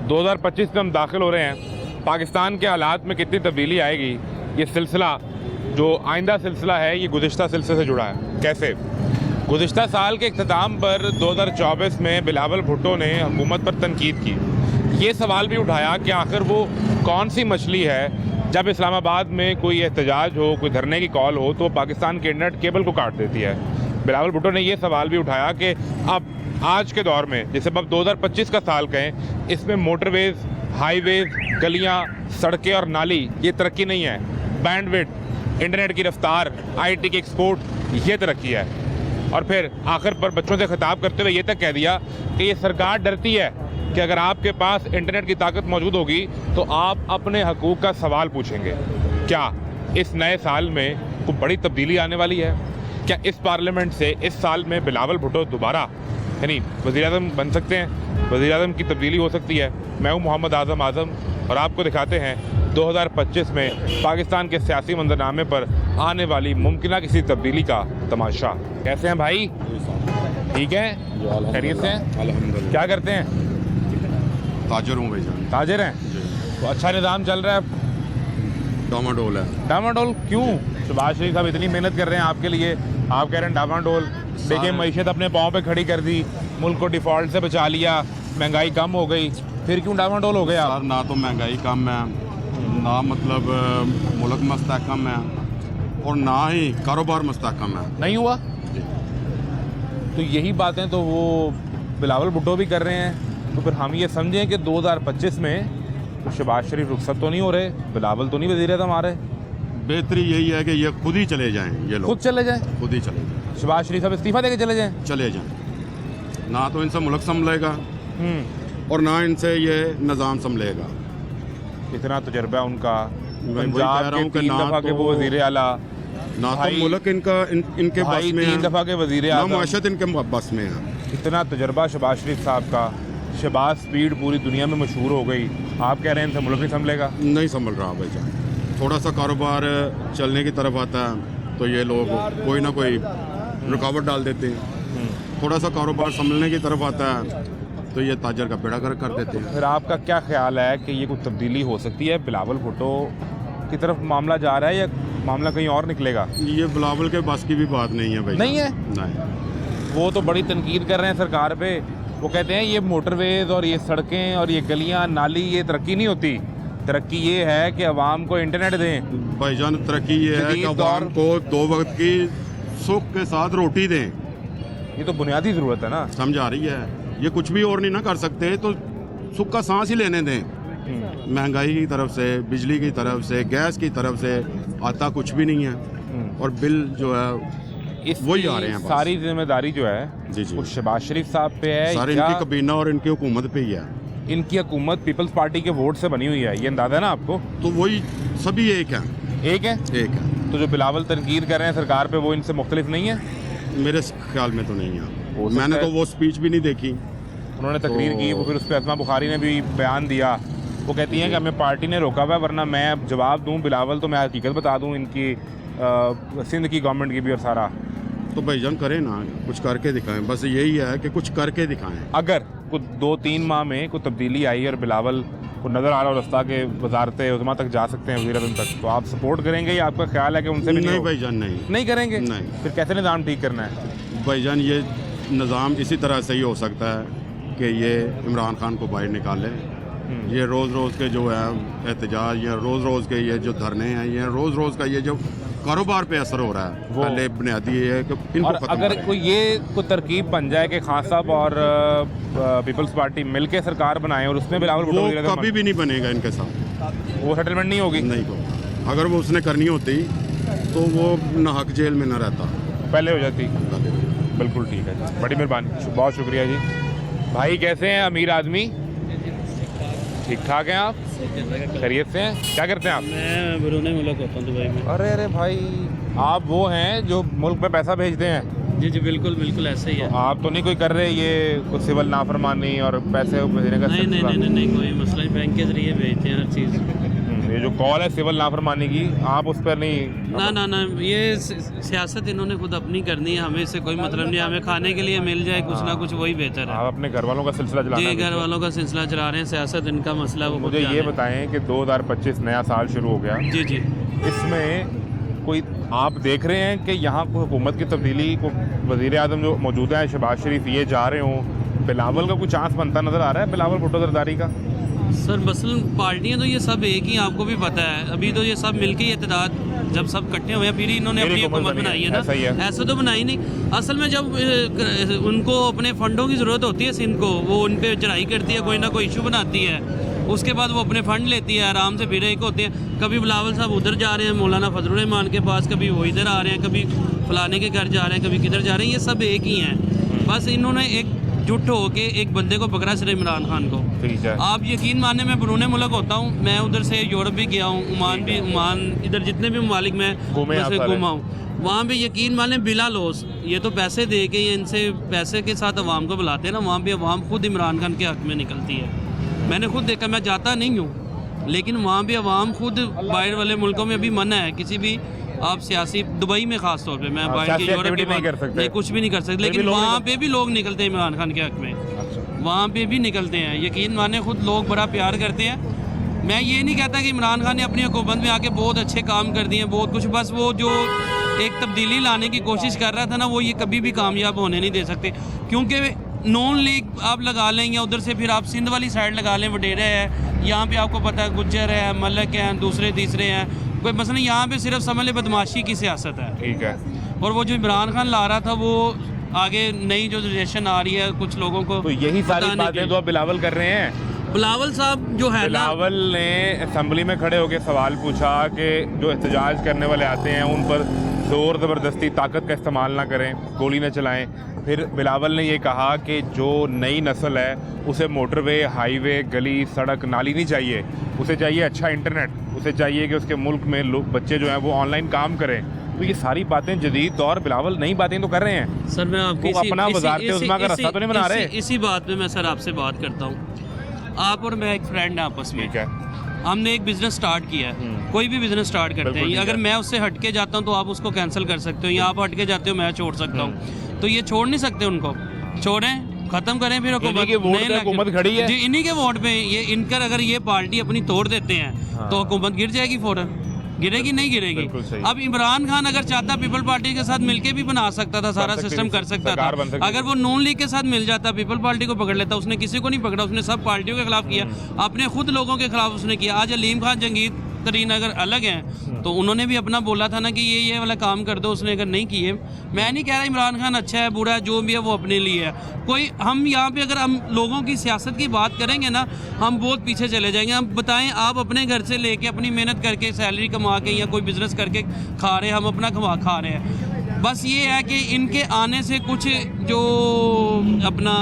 2025 में हम दाखिल हो रहे हैं। पाकिस्तान के हालात में कितनी तब्दीली आएगी, ये सिलसिला जो आइंदा सिलसिला है ये गुज़िश्ता सिलसिले से जुड़ा है। कैसे? गुज़िश्ता साल के इख्तिताम पर 2024 में बिलावल भुट्टो ने हुकूमत पर तनकीद की। ये सवाल भी उठाया कि आखिर वो कौन सी मछली है जब इस्लामाबाद में कोई एहतजाज हो, कोई धरने की कॉल हो तो पाकिस्तान के इंटरनेट केबल को काट देती है। बिलावल भुट्टो ने ये सवाल भी उठाया कि अब आज के दौर में, जैसे अब 2025 का साल कहें, इसमें मोटरवेज़, हाईवेज़, गलियाँ, सड़कें और नाली ये तरक्की नहीं है। बैंडविड्थ, इंटरनेट की रफ्तार, आईटी की एक्सपोर्ट, ये तरक्की है। और फिर आखिर पर बच्चों से खिताब करते हुए ये तक कह दिया कि ये सरकार डरती है कि अगर आपके पास इंटरनेट की ताकत मौजूद होगी तो आप अपने हकूक़ का सवाल पूछेंगे। क्या इस नए साल में कोई बड़ी तब्दीली आने वाली है? क्या इस पार्लियामेंट से इस साल में बिलावल भुट्टो दोबारा यानी वज़ीर-ए-आज़म बन सकते हैं? वज़ीर-ए-आज़म की तब्दीली हो सकती है। मैं हूँ मोहम्मद आज़म और आपको दिखाते हैं 2025 में पाकिस्तान के सियासी मंजरनामे पर आने वाली मुमकिन किसी तब्दीली का तमाशा। कैसे हैं भाई? ठीक है, खैरियत से हैं? अल्हम्दुलिल्लाह। क्या करते हैं? ताजर हूँ भाईजान। ताजर हैं? तो अच्छा निज़ाम चल रहा है? डामाडोल है। डामाडोल क्यों? शहबाज शरीफ साहब इतनी मेहनत कर रहे हैं आपके लिए, आप कह रहे हैं डामाडोल। देखिए मईशत अपने पाँव पे खड़ी कर दी, मुल्क को डिफ़ॉल्ट से बचा लिया, महंगाई कम हो गई, फिर क्यों डामाडोल हो गया? सर ना तो महंगाई कम है, ना मतलब मुल्क मुस्तहकम है, और ना ही कारोबार मुस्तहकम है। नहीं हुआ? तो यही बातें तो वो बिलावल भुट्टो भी कर रहे हैं। तो फिर हम ये समझें कि 2025 में तो शहबाज शरीफ रुखसत तो नहीं हो रहे, बिलावल तो नहीं वज़ीर-ए-आज़म आ रहे। बेहतरी यही है कि ये खुद ही चले जाएं, ये लोग खुद चले जाएं, खुद ही चले जाएं, शहबाज शरीफ साहब इस्तीफ़ा देके चले जाएं। चले जाएं। ना तो इनसे मुल्क संभलेगा और ना इनसे ये निज़ाम संभलेगा। इतना तजर्बा उनका, मैं वही कह पंजाब रहा के हूँ कि 3 ना दफ़ा के तो- वो वज़ीर आला, ना भाई- तो मुल्क इनका इनके भाई बस में 3 है, दफ़ा के वज़ीर ना आज़म। माशत इनके बस में है। इतना तजर्बा शहबाज शरीफ साहब का, शहबाज स्पीड पूरी दुनिया में मशहूर हो गई। आप कह रहे हैं इनसे मुल्क नहीं संभलेगा? नहीं संभल रहा भाईजान। थोड़ा सा कारोबार चलने की तरफ आता है तो ये लोग कोई ना कोई रुकावट डाल देते हैं। थोड़ा सा कारोबार संभलने की तरफ आता है तो ये ताजर का बेड़ा गर्क कर देते हैं। फिर आपका क्या ख्याल है कि ये कोई तब्दीली हो सकती है? बिलावल भुट्टो की तरफ मामला जा रहा है या मामला कहीं और निकलेगा? ये बिलावल के बस की भी बात नहीं है भाई। नहीं है? नहीं। वो तो बड़ी तनकीद कर रहे हैं सरकार पे। वो कहते हैं ये मोटरवेज़ और ये सड़कें और ये गलियां नाली ये तरक्की नहीं होती। तरक्की ये है कि अवाम को इंटरनेट दें। भाईजान तरक्की ये है कि जदीद अवाम को 2 वक्त की सुख के साथ रोटी दें। ये तो बुनियादी ज़रूरत है ना। समझ आ रही है? ये कुछ भी और नहीं ना कर सकते तो सुख का सांस ही लेने दें। महंगाई की तरफ से, बिजली की तरफ से, गैस की तरफ से आता कुछ भी नहीं है और बिल जो है वही आ रहे हैं बस। सारी जिम्मेदारी जो है जी जी वो शहबाज शरीफ साहब पे है सारे या इनकी कबीना और इनकी हुकूमत पे ही है। इनकी हुकूमत पीपल्स पार्टी के वोट से बनी हुई है, ये अंदाज़ा है ना आपको? तो वही सभी एक हैं। एक है। एक है। तो जो बिलावल तनकीद कर रहे हैं सरकार पे वो इनसे मुख्तलिफ नहीं है? मेरे ख्याल में तो नहीं हो है। सकता मैंने है। तो वो स्पीच भी नहीं देखी। उन्होंने तकरीर की, वो फिर उस पर असमा बुखारी ने भी बयान दिया। वो कहती हैं कि हमें पार्टी ने रोका हुआ है, वरना मैं अब जवाब दूं बिलावल तो मैं हकीकत बता दूं इनकी सिंध की गवर्नमेंट की भी और सारा। तो भाईजान करें ना, कुछ करके दिखाएं। बस यही है कि कुछ करके दिखाएं। अगर कुछ 2-3 माह में कोई तब्दीली आई और बिलावल को नज़र आ रहा हो रास्ता के वजारत उज़्मा तक जा सकते हैं, वज़ीर-ए-आज़म तक, तो आप सपोर्ट करेंगे या आपका ख्याल है कि उनसे भी नहीं नहीं होगा? भाईजान नहीं। नहीं करेंगे? नहीं। फिर कैसे निज़ाम ठीक करना है? भाईजान ये निज़ाम इसी तरह से ही हो सकता है कि ये इमरान खान को बाहर निकाले। ये रोज़ रोज़ के जो है एहतजाज, या रोज़ रोज़ के ये जो धरने हैं, ये रोज़ रोज़ का ये जो कारोबार पे असर हो रहा है, पहले बुनियादी ये है कि इनको और खत्म अगर करें। कोई ये कोई तरकीब बन जाए कि खान साहब और पीपल्स पार्टी मिलके सरकार बनाए और उसमें बिलावल भुट्टो वो वज़ीर-ए-आज़म कभी भी नहीं बनेगा इनके साथ। वो सेटलमेंट नहीं होगी? नहीं को अगर वो उसने करनी होती तो वो ना हक जेल में ना रहता, पहले हो जाती। बिल्कुल ठीक है, बड़ी मेहरबानी, बहुत शुक्रिया जी। भाई कैसे हैं अमीर आदमी? ठीक ठाक हैं आप? खैरियत से हैं? क्या करते हैं आप? मैं बरूने मुल्क होता हूँ दुबई में। अरे अरे भाई, आप वो हैं जो मुल्क में पैसा भेजते हैं? जी जी बिल्कुल बिल्कुल ऐसे ही है। आप तो नहीं कोई कर रहे ये कुछ सिविल नाफरमानी और पैसे भेजने का नहीं नहीं सिलसिला? नहीं नहीं कोई मसला नहीं, बैंक के जरिए भेजते हैं हर चीज़। ये जो कॉल है सिविल नाफरमानी की, आप उस पर नहीं? ना ये सियासत इन्होंने खुद अपनी करनी है, हमें इससे कोई मतलब नहीं। हमें खाने के लिए मिल जाए कुछ ना कुछ, वही बेहतर है। आप अपने घर वालों का सिलसिला चला रहे जी, हैं? घर वालों का सिलसिला चला रहे हैं, सियासत इनका मसला। वो मुझे ये बताएं कि 2025 नया साल शुरू हो गया, जी जी, इसमें कोई आप देख रहे हैं कि यहाँ कोई हुकूमत की तब्दीली को, वज़ीर आज़म जो मौजूदा है शहबाज शरीफ ये जा रहे हों, बिलावल का कोई चांस बनता नज़र आ रहा है, बिलावल भुट्टो जरदारी का? सर मसलन पार्टियां तो ये सब एक ही, आपको भी पता है। अभी तो ये सब मिलके इत्तेहाद जब सब इकट्ठे हुए हैं, फिर ही इन्होंने अपनी हुकूमत बनाई है ना। ऐसा तो बनाई नहीं। असल में जब उनको अपने फंडों की ज़रूरत होती है सिंध को, वो उन पर चढ़ाई करती है, कोई ना कोई इशू बनाती है, उसके बाद वो अपने फ़ंड लेती है, आराम से फिर एक होते हैं। कभी बिलावल साहब उधर जा रहे हैं मौलाना फजलुर रहमान के पास, कभी वो इधर आ रहे हैं, कभी फलाने के घर जा रहे हैं, कभी किधर जा रहे हैं। ये सब एक ही हैं। बस इन्होंने एक जुट हो के एक बंदे को पकड़ा, सिर्फ इमरान खान को। ठीक है। आप यकीन माने, मैं बरूने मुल्क होता हूँ, मैं उधर से यूरोप भी गया हूँ, ओमान इधर जितने भी ममालिक में घूमा हूँ, वहाँ पे यकीन माने बिला लॉस, ये तो पैसे दे के इनसे पैसे के साथ अवाम को बुलाते हैं ना, वहाँ पे अवाम खुद इमरान खान के हक़ में निकलती है। मैंने खुद देखा, मैं जाता नहीं हूँ, लेकिन वहाँ पे अवाम खुद, बाहर वाले मुल्कों में अभी मना है किसी भी आप सियासी, दुबई में खास तौर पे, मैं बाहर के यूरोप के नहीं कर सकते, नहीं कुछ भी नहीं कर सकते, लेकिन वहाँ पे भी लोग निकलते हैं इमरान खान के हक़ में। वहाँ पे भी निकलते हैं, यकीन माने खुद लोग बड़ा प्यार करते हैं। मैं ये नहीं कहता कि इमरान खान ने अपनी हुकूमत में आके बहुत अच्छे काम कर दिए, बहुत कुछ, बस वो जो एक तब्दीली लाने की कोशिश कर रहा था ना, वो ये कभी भी कामयाब होने नहीं दे सकते। क्योंकि नॉन लीग आप लगा लें, या उधर से फिर आप सिंध वाली साइड लगा लें, वडेरे है, यहाँ पे आपको पता है गुज्जर है, मलक हैं, दूसरे तीसरे हैं, कोई मसला यहाँ पे सिर्फ समझ ले बदमाशी की सियासत है। ठीक है। और वो जो इमरान खान ला रहा था, वो आगे नई जो जनरेशन आ रही है, कुछ लोगों को तो यही सारी बातें तो अब बिलावल कर रहे हैं। बिलावल साहब जो है ना, बिलावल ने असम्बली में खड़े होकर सवाल पूछा कि जो एहतजाज करने वाले आते हैं उन पर ज़ोर ज़बरदस्ती ताकत का इस्तेमाल ना करें, गोली ना चलाएं। फिर बिलावल ने ये कहा कि जो नई नस्ल है उसे मोटरवे, हाईवे, गली, सड़क, नाली नहीं चाहिए, उसे चाहिए अच्छा इंटरनेट, उसे चाहिए कि उसके मुल्क में लोग, बच्चे जो हैं वो ऑनलाइन काम करें। तो ये सारी बातें जदीद तौर बिलावल नई बातें तो कर रहे हैं। सर मैं आपकी अपना वज़ारत उज़्मा का रास्ता तो नहीं बना रहे। इसी बात पे मैं सर आपसे बात करता हूँ। आप और मैं एक फ्रेंड है आपस में, ठीक है, हमने एक बिज़नेस स्टार्ट किया है, कोई भी बिज़नेस स्टार्ट करते हैं, अगर मैं उससे हटके जाता हूँ तो आप उसको कैंसिल कर सकते हो, या आप हटके जाते हो मैं छोड़ सकता हूँ। तो ये छोड़ नहीं सकते, उनको छोड़ें, ख़त्म करें, फिर हुकूमत खड़ी है जी, इन्हीं के वोट पे ये इनकर अगर ये पार्टी अपनी तोड़ देते हैं तो हुकूमत गिर जाएगी, फ़ौरन गिरेगी, नहीं गिरेगी। अब इमरान खान अगर चाहता पीपल पार्टी के साथ मिलके भी बना सकता था, सारा सिस्टम कर सकता था। अगर वो नून लीग के साथ मिल जाता, पीपल पार्टी को पकड़ लेता, उसने किसी को नहीं पकड़ा, उसने सब पार्टियों के खिलाफ किया, अपने खुद लोगों के खिलाफ उसने किया। आज अलीम खान, जंगीर तरीन अगर अलग हैं तो उन्होंने भी अपना बोला था ना कि ये वाला काम कर दो, उसने अगर नहीं किए। मैं नहीं कह रहा इमरान खान अच्छा है बुरा है, जो भी है वो अपने लिए है। कोई हम यहाँ पे अगर हम लोगों की सियासत की बात करेंगे ना, हम बहुत पीछे चले जाएंगे। हम बताएं, आप अपने घर से लेके अपनी मेहनत करके सैलरी कमा के या कोई बिज़नेस करके खा रहे हैं, हम अपना खा रहे हैं। बस ये है कि इनके आने से कुछ जो अपना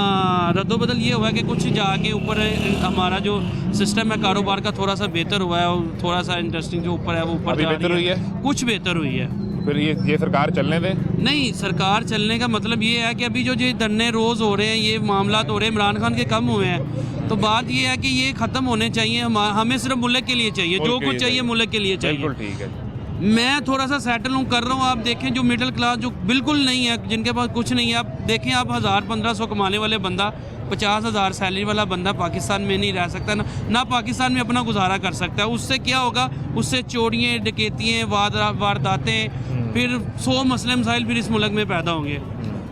रद्दोबदल ये हुआ है कि कुछ जाके ऊपर हमारा जो सिस्टम है कारोबार का थोड़ा सा बेहतर हुआ है, और थोड़ा सा इंटरेस्टिंग जो ऊपर है वो ऊपर जा रही है, कुछ बेहतर हुई है। फिर ये सरकार चलने दें? नहीं, सरकार चलने का मतलब ये है कि अभी जो ये धरने रोज़ हो रहे हैं, ये मामला हो रहे हैं, इमरान खान के कम हुए हैं, तो बात ये है कि ये ख़त्म होने चाहिए। हमें सिर्फ मुल्क के लिए चाहिए, जो कुछ चाहिए मुल्क के लिए चाहिए। ठीक है। मैं थोड़ा सा सेटल हूँ, कर रहा हूँ। आप देखें जो मिडिल क्लास जो बिल्कुल नहीं है, जिनके पास कुछ नहीं है, आप देखें, आप 1000-1500 कमाने वाले बंदा, 50,000 सैलरी वाला बंदा पाकिस्तान में नहीं रह सकता ना पाकिस्तान में अपना गुजारा कर सकता है। उससे क्या होगा, उससे चोरियाँ, डकैतियाँ, वारदातें, फिर 100 मसले मसाइल फिर इस मुल्क में पैदा होंगे।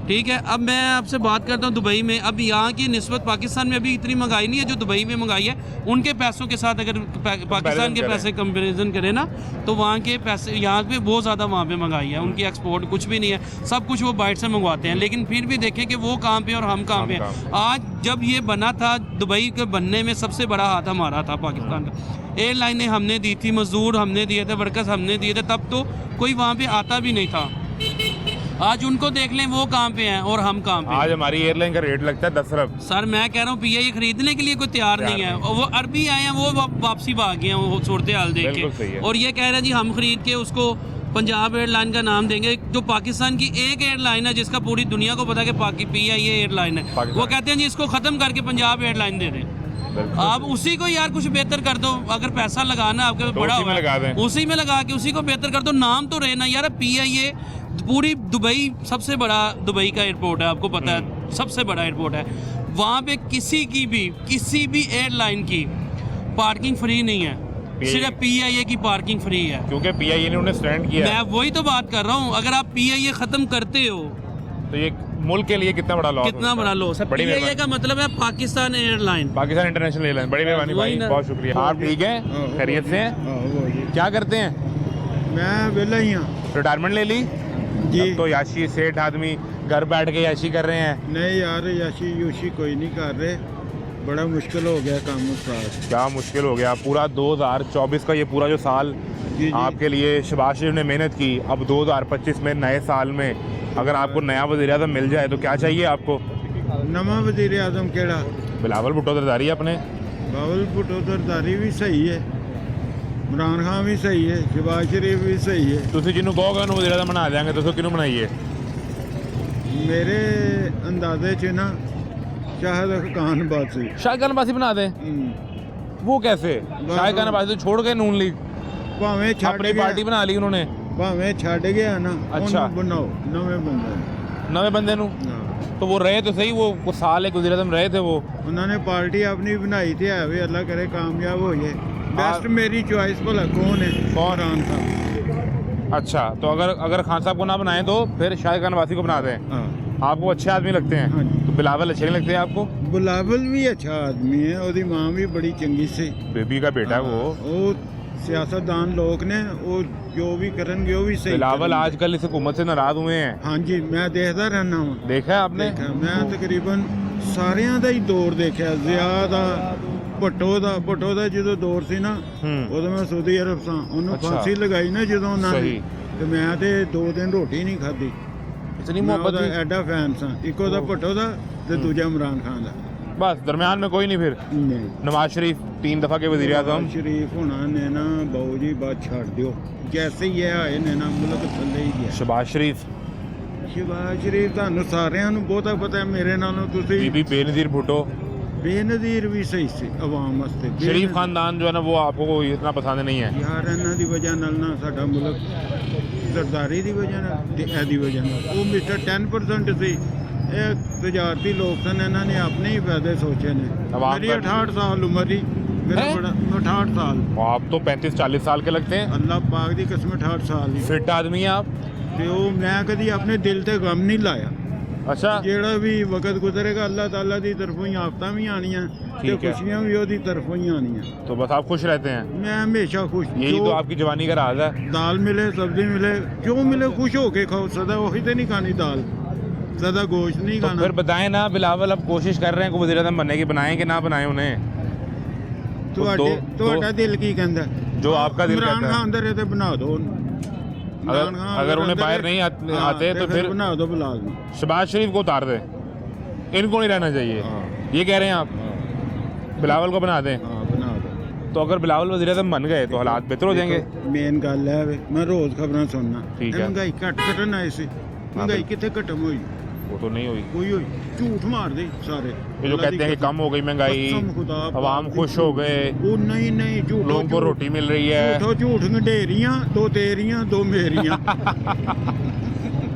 ठीक है। अब मैं आपसे बात करता हूँ दुबई में। अब यहाँ की निस्बत पाकिस्तान में अभी इतनी महंगाई नहीं है जो दुबई में महंगाई है। उनके पैसों के साथ अगर पाकिस्तान के पैसे कंपेरिजन करें ना, तो वहाँ के पैसे यहाँ पे बहुत ज़्यादा वहाँ पे महंगाई है। उनकी एक्सपोर्ट कुछ भी नहीं है, सब कुछ वो बाहर से मंगवाते हैं। लेकिन फिर भी देखें कि वो कहाँ पे और हम कहाँ पे हैं। आज जब ये बना था, दुबई के बनने में सबसे बड़ा हाथ हमारा था पाकिस्तान का। एयरलाइनें हमने दी थी, मजदूर हमने दिए थे, वर्कर्स हमने दिए थे, तब तो कोई वहाँ पे आता भी नहीं था। आज उनको देख लें, वो कहाँ पे हैं और हम कहाँ पे। आज हमारी एयरलाइन का रेट लगता है 10 अरब। सर मैं कह रहा हूँ पीआई खरीदने के लिए कोई तैयार नहीं है। और वो अरबी आए हैं, वो वापसी भाग गए हैं वो सूरत हाल देख के, और ये कह रहे हैं जी हम खरीद के उसको पंजाब एयरलाइन का नाम देंगे, जो पाकिस्तान की एक एयरलाइन है जिसका पूरी दुनिया को पता है कि पीआई एयरलाइन है। वो कहते हैं जी इसको ख़त्म करके पंजाब एयरलाइन दे दें। आप उसी को यार कुछ बेहतर कर दो, अगर पैसा लगाना आपके तो बड़ा उसी में लगा दें। उसी में लगा के उसी को बेहतर कर दो। नाम तो रहे ना यार, PIA पूरी दुबई सबसे बड़ा दुबई का एयरपोर्ट है, आपको पता है सबसे बड़ा एयरपोर्ट है। वहाँ पे किसी भी एयरलाइन की पार्किंग फ्री नहीं है, सिर्फ PIA की पार्किंग फ्री है, क्योंकि PIA ने उन्हें स्टैंड किया है। मैं वही तो बात कर रहा हूँ। अगर आप PIA खत्म करते हो तो ये मुल्क के लिए कितना बड़ा लॉस, कितना बड़ा लॉस है। बड़ी PIA का मतलब है Pakistan airline, Pakistan international airline. बड़ी मेहरबानी भाई, बहुत शुक्रिया। आप ठीक हैं, खैरियत से हैं? क्या करते हैं? मैं वेला ही हाँ रिटायरमेंट ले ली जी। अब तो याशी सेठ आदमी घर बैठ के याशी कर रहे हैं। नहीं यार, याशी यूशी कोई नहीं कर रहे, बड़ा मुश्किल हो गया काम साथ। क्या मुश्किल हो गया? पूरा 2024 का ये पूरा जो साल जी। आपके लिए शहबाज शरीफ ने मेहनत की, अब 2025 में नए साल में अगर आपको नया वज़ीर-ए-आज़म मिल जाए तो क्या चाहिए आपको? नवा वजीर आजम केड़ा? बिलावल भुट्टो दरदारी अपने। बावल भुट्टो सरदारी भी सही है, इमरान खान भी सही है, शहबाज शरीफ भी सही है। ਤੁਸੀਂ ਜਿਹਨੂੰ ਕਹੋਗੇ ਉਹਨੂੰ ਵਜ਼ੀਰ-ए-आज़म बना देंगे, तो ਕਿਹਨੂੰ ਬਣਾਈਏ? मेरे अंदाजे च ना शाहिद खान बासी। शाहिद खान अब्बासी बना दें? वो कैसे? शाहिद खान अब्बासी तो छोड़ गए नून लीग, भावें छड़ अपनी गया, पार्टी बना ली उन्होंने। भावें छड़ गया ना, अच्छा। ਉਹਨੂੰ बनाओ नवे बंदे। नवे बंदे नू हाँ। तो वो रहे तो सही, वो कुछ साल एक वज़ीर-ए-आज़म रहे थे वो। उन्होंने पार्टी अपनी बनाई थी, है वे अल्लाह करे कामयाब हो जाए। बेस्ट मेरी चॉइस भला कौन है? कौन? इमरान खान। अच्छा, तो अगर खान साहब को ना बनाएं तो फिर शाहिद खान अब्बासी को बना दें। हाँ। आपको अच्छे आदमी लगते हैं? हाँ जी। तो बिलावल अच्छे नहीं लगते आपको? बिलावल भी अच्छा आदमी है, ਉਹਦੀ मां भी बड़ी चंगी सी। बेबी का बेटा है वो। वो सियासतदान लोग ने, वो जो भी करेंगे वो भी सही बिलावल करेंगे। आजकल इस हुकूमत से नाराज हुए हैं, हाँ जी, मैं देखता रहना हूँ। देखा है आपने? मैं तकरीबन ਸਾਰਿਆਂ ਦਾ ਹੀ ਦੌਰ ਦੇਖਿਆ, ਜ਼ਿਆ ਦਾ, ਭੁੱਟੋ ਦਾ ਜਦੋਂ ਦੌਰ ਸੀ ਨਾ, ਉਦੋਂ ਮੈਂ ਸਾਊਦੀ ਅਰਬ ਸਾਂ। ਉਹਨੂੰ ਅੱਛਾ। ਫਾਂਸੀ ਲਗਾਈ ਨਾ ਜਦੋਂ ਉਹਨਾਂ ਨੇ, ਸਹੀ। ਤੇ ਮੈਂ ਤੇ 2 ਦਿਨ ਰੋਟੀ ਨਹੀਂ ਖਾਧੀ। इतनी ਮੈਂ मोहब्बत ਉਹਦਾ थी? ਐਡਾ ਫੈਨ ਸਾਂ, ਇੱਕੋ ਦਾ ਭੁੱਟੋ ਦਾ ਤੇ ਦੂਜਾ ਇਮਰਾਨ ਖਾਨ ਦਾ। बस दरमियान में कोई नहीं। फिर ਨਹੀਂ, नवाज शरीफ 3 दफ़ा के वज़ीर-ए-आज़म। शरीफ होना ने ना बाबू जी बात छाड़ दियो, जैसे ही है आए ने ना मुल्क थੱਲੇ ही ਗਿਆ। शहबाज शरीफ, ਸ਼ਹਿਬਾਜ਼ ਸ਼ਰੀਫ ਤੁਹਾਨੂੰ ਸਾਰਿਆਂ ਨੂੰ ਬਹੁਤਾ ਪਤਾ ਹੈ, ਮੇਰੇ ਨਾਲੋਂ ਤੁਸੀਂ। बीबी बेनज़ीर भुट्टो, ਬੇਨਜ਼ੀਰ ਵੀ ਸਹੀ ਸੀ ਆਵਾਮ ਵਾਸਤੇ। शरीफ खानदान जो है ना वो आपको इतना पसंद नहीं है। ਯਾਰ ਇਹਨਾਂ ਦੀ ਵਜ੍ਹਾ ਨਾਲ ਨਾ ਸਾਡਾ ਮੁਲਕ ਸਰਦਾਰੀ ਦੀ ਵਜ੍ਹਾ ਨਾਲ ਤੇ ਇਹਦੀ ਵਜ੍ਹਾ ਨਾਲ। ਉਹ ਮਿਸਟਰ 10% ਸੀ, ਇਹ ਤਜਾਰਤੀ ਲੋਕ ਸਨ, ਇਹਨਾਂ ਨੇ ਆਪਣੇ ਹੀ ਫਾਇਦੇ ਸੋਚੇ ਨੇ। ਆਵਾਮ ਮੇਰੀ का- 68 ਸਾਲ ਉਮਰ ਹੀ, ਮੇਰਾ हैं? बड़ा 68 साल। और आप तो 35-40 साल के लगते हैं, ਅੱਲਾਹ ਪਾਕ ਦੀ ਕਸਮ 68 ਸਾਲ ਦੀ। फिट आदमी हैं आप। ਤੇ ਉਹ ਮੈਂ ਕਦੀ ਆਪਣੇ ਦਿਲ ਤੇ ਗਮ ਨਹੀਂ ਲਾਇਆ। अच्छा, ਜਿਹੜਾ ਵੀ ਵਕਤ ਗੁਜ਼ਰੇਗਾ ਅੱਲਾਹ ਤਾਲਾ ਦੀ ਤਰਫੋਂ ਹੀ ਆਫਤਾਂ ਵੀ ਆਣੀਆਂ ਤੇ ठीक है। ਖੁਸ਼ੀਆਂ ਵੀ ਉਹਦੀ ਤਰਫੋਂ ਹੀ ਆਣੀਆਂ। तो बस आप खुश रहते हैं, ਮੈਂ ਹਮੇਸ਼ਾ ਖੁਸ਼। यही ਜੋ तो आपकी जवानी का राज है। दाल मिले, सब्जी मिले, जो मिले खुश होके खाओ। सदा वही तो नहीं खानी दाल, सदा गोश्त नहीं तो खाना। फिर बताएं ना, बिलावल अब कोशिश कर रहे हैं कि वज़ीर-ए-आज़म बनने की, बनाएं कि ना बनाएं उन्हें? ਤੁਹਾਡਾ ਦਿਲ ਕੀ ਕਹਿੰਦਾ? जो आपका दिल इमरान कहता है। खान दे रहे थे बना दो। इमरान खान अगर उन्हें अंदर बाहर है, नहीं हाँ, आते तो फिर बना दो मुलाजम। शहबाज शरीफ को उतार दें, इनको नहीं रहना चाहिए, हाँ। ये कह रहे हैं आप? बिलावल को बना दें? हाँ बना दो। तो अगर बिलावल वज़ीर-ए-आज़म बन गए तो हालात बेहतर हो जाएंगे। मेन गल है वे, मैं रोज खबरें सुनना। ठीक है। महंगाई घटन आए सी, महंगाई कितने खत्म हुई? वो तो नहीं हुई। कोई हुई, झूठ मार दे सारे। ये जो कहते हैं कि कम हो गई महंगाई, कसम खुदा अवाम पाक खुश दी। हो गए, वो नहीं झूठो लोगों को रोटी मिल रही है। झूठो झूठ गंडेरियां, 2 तेरियां 2 मेरियां।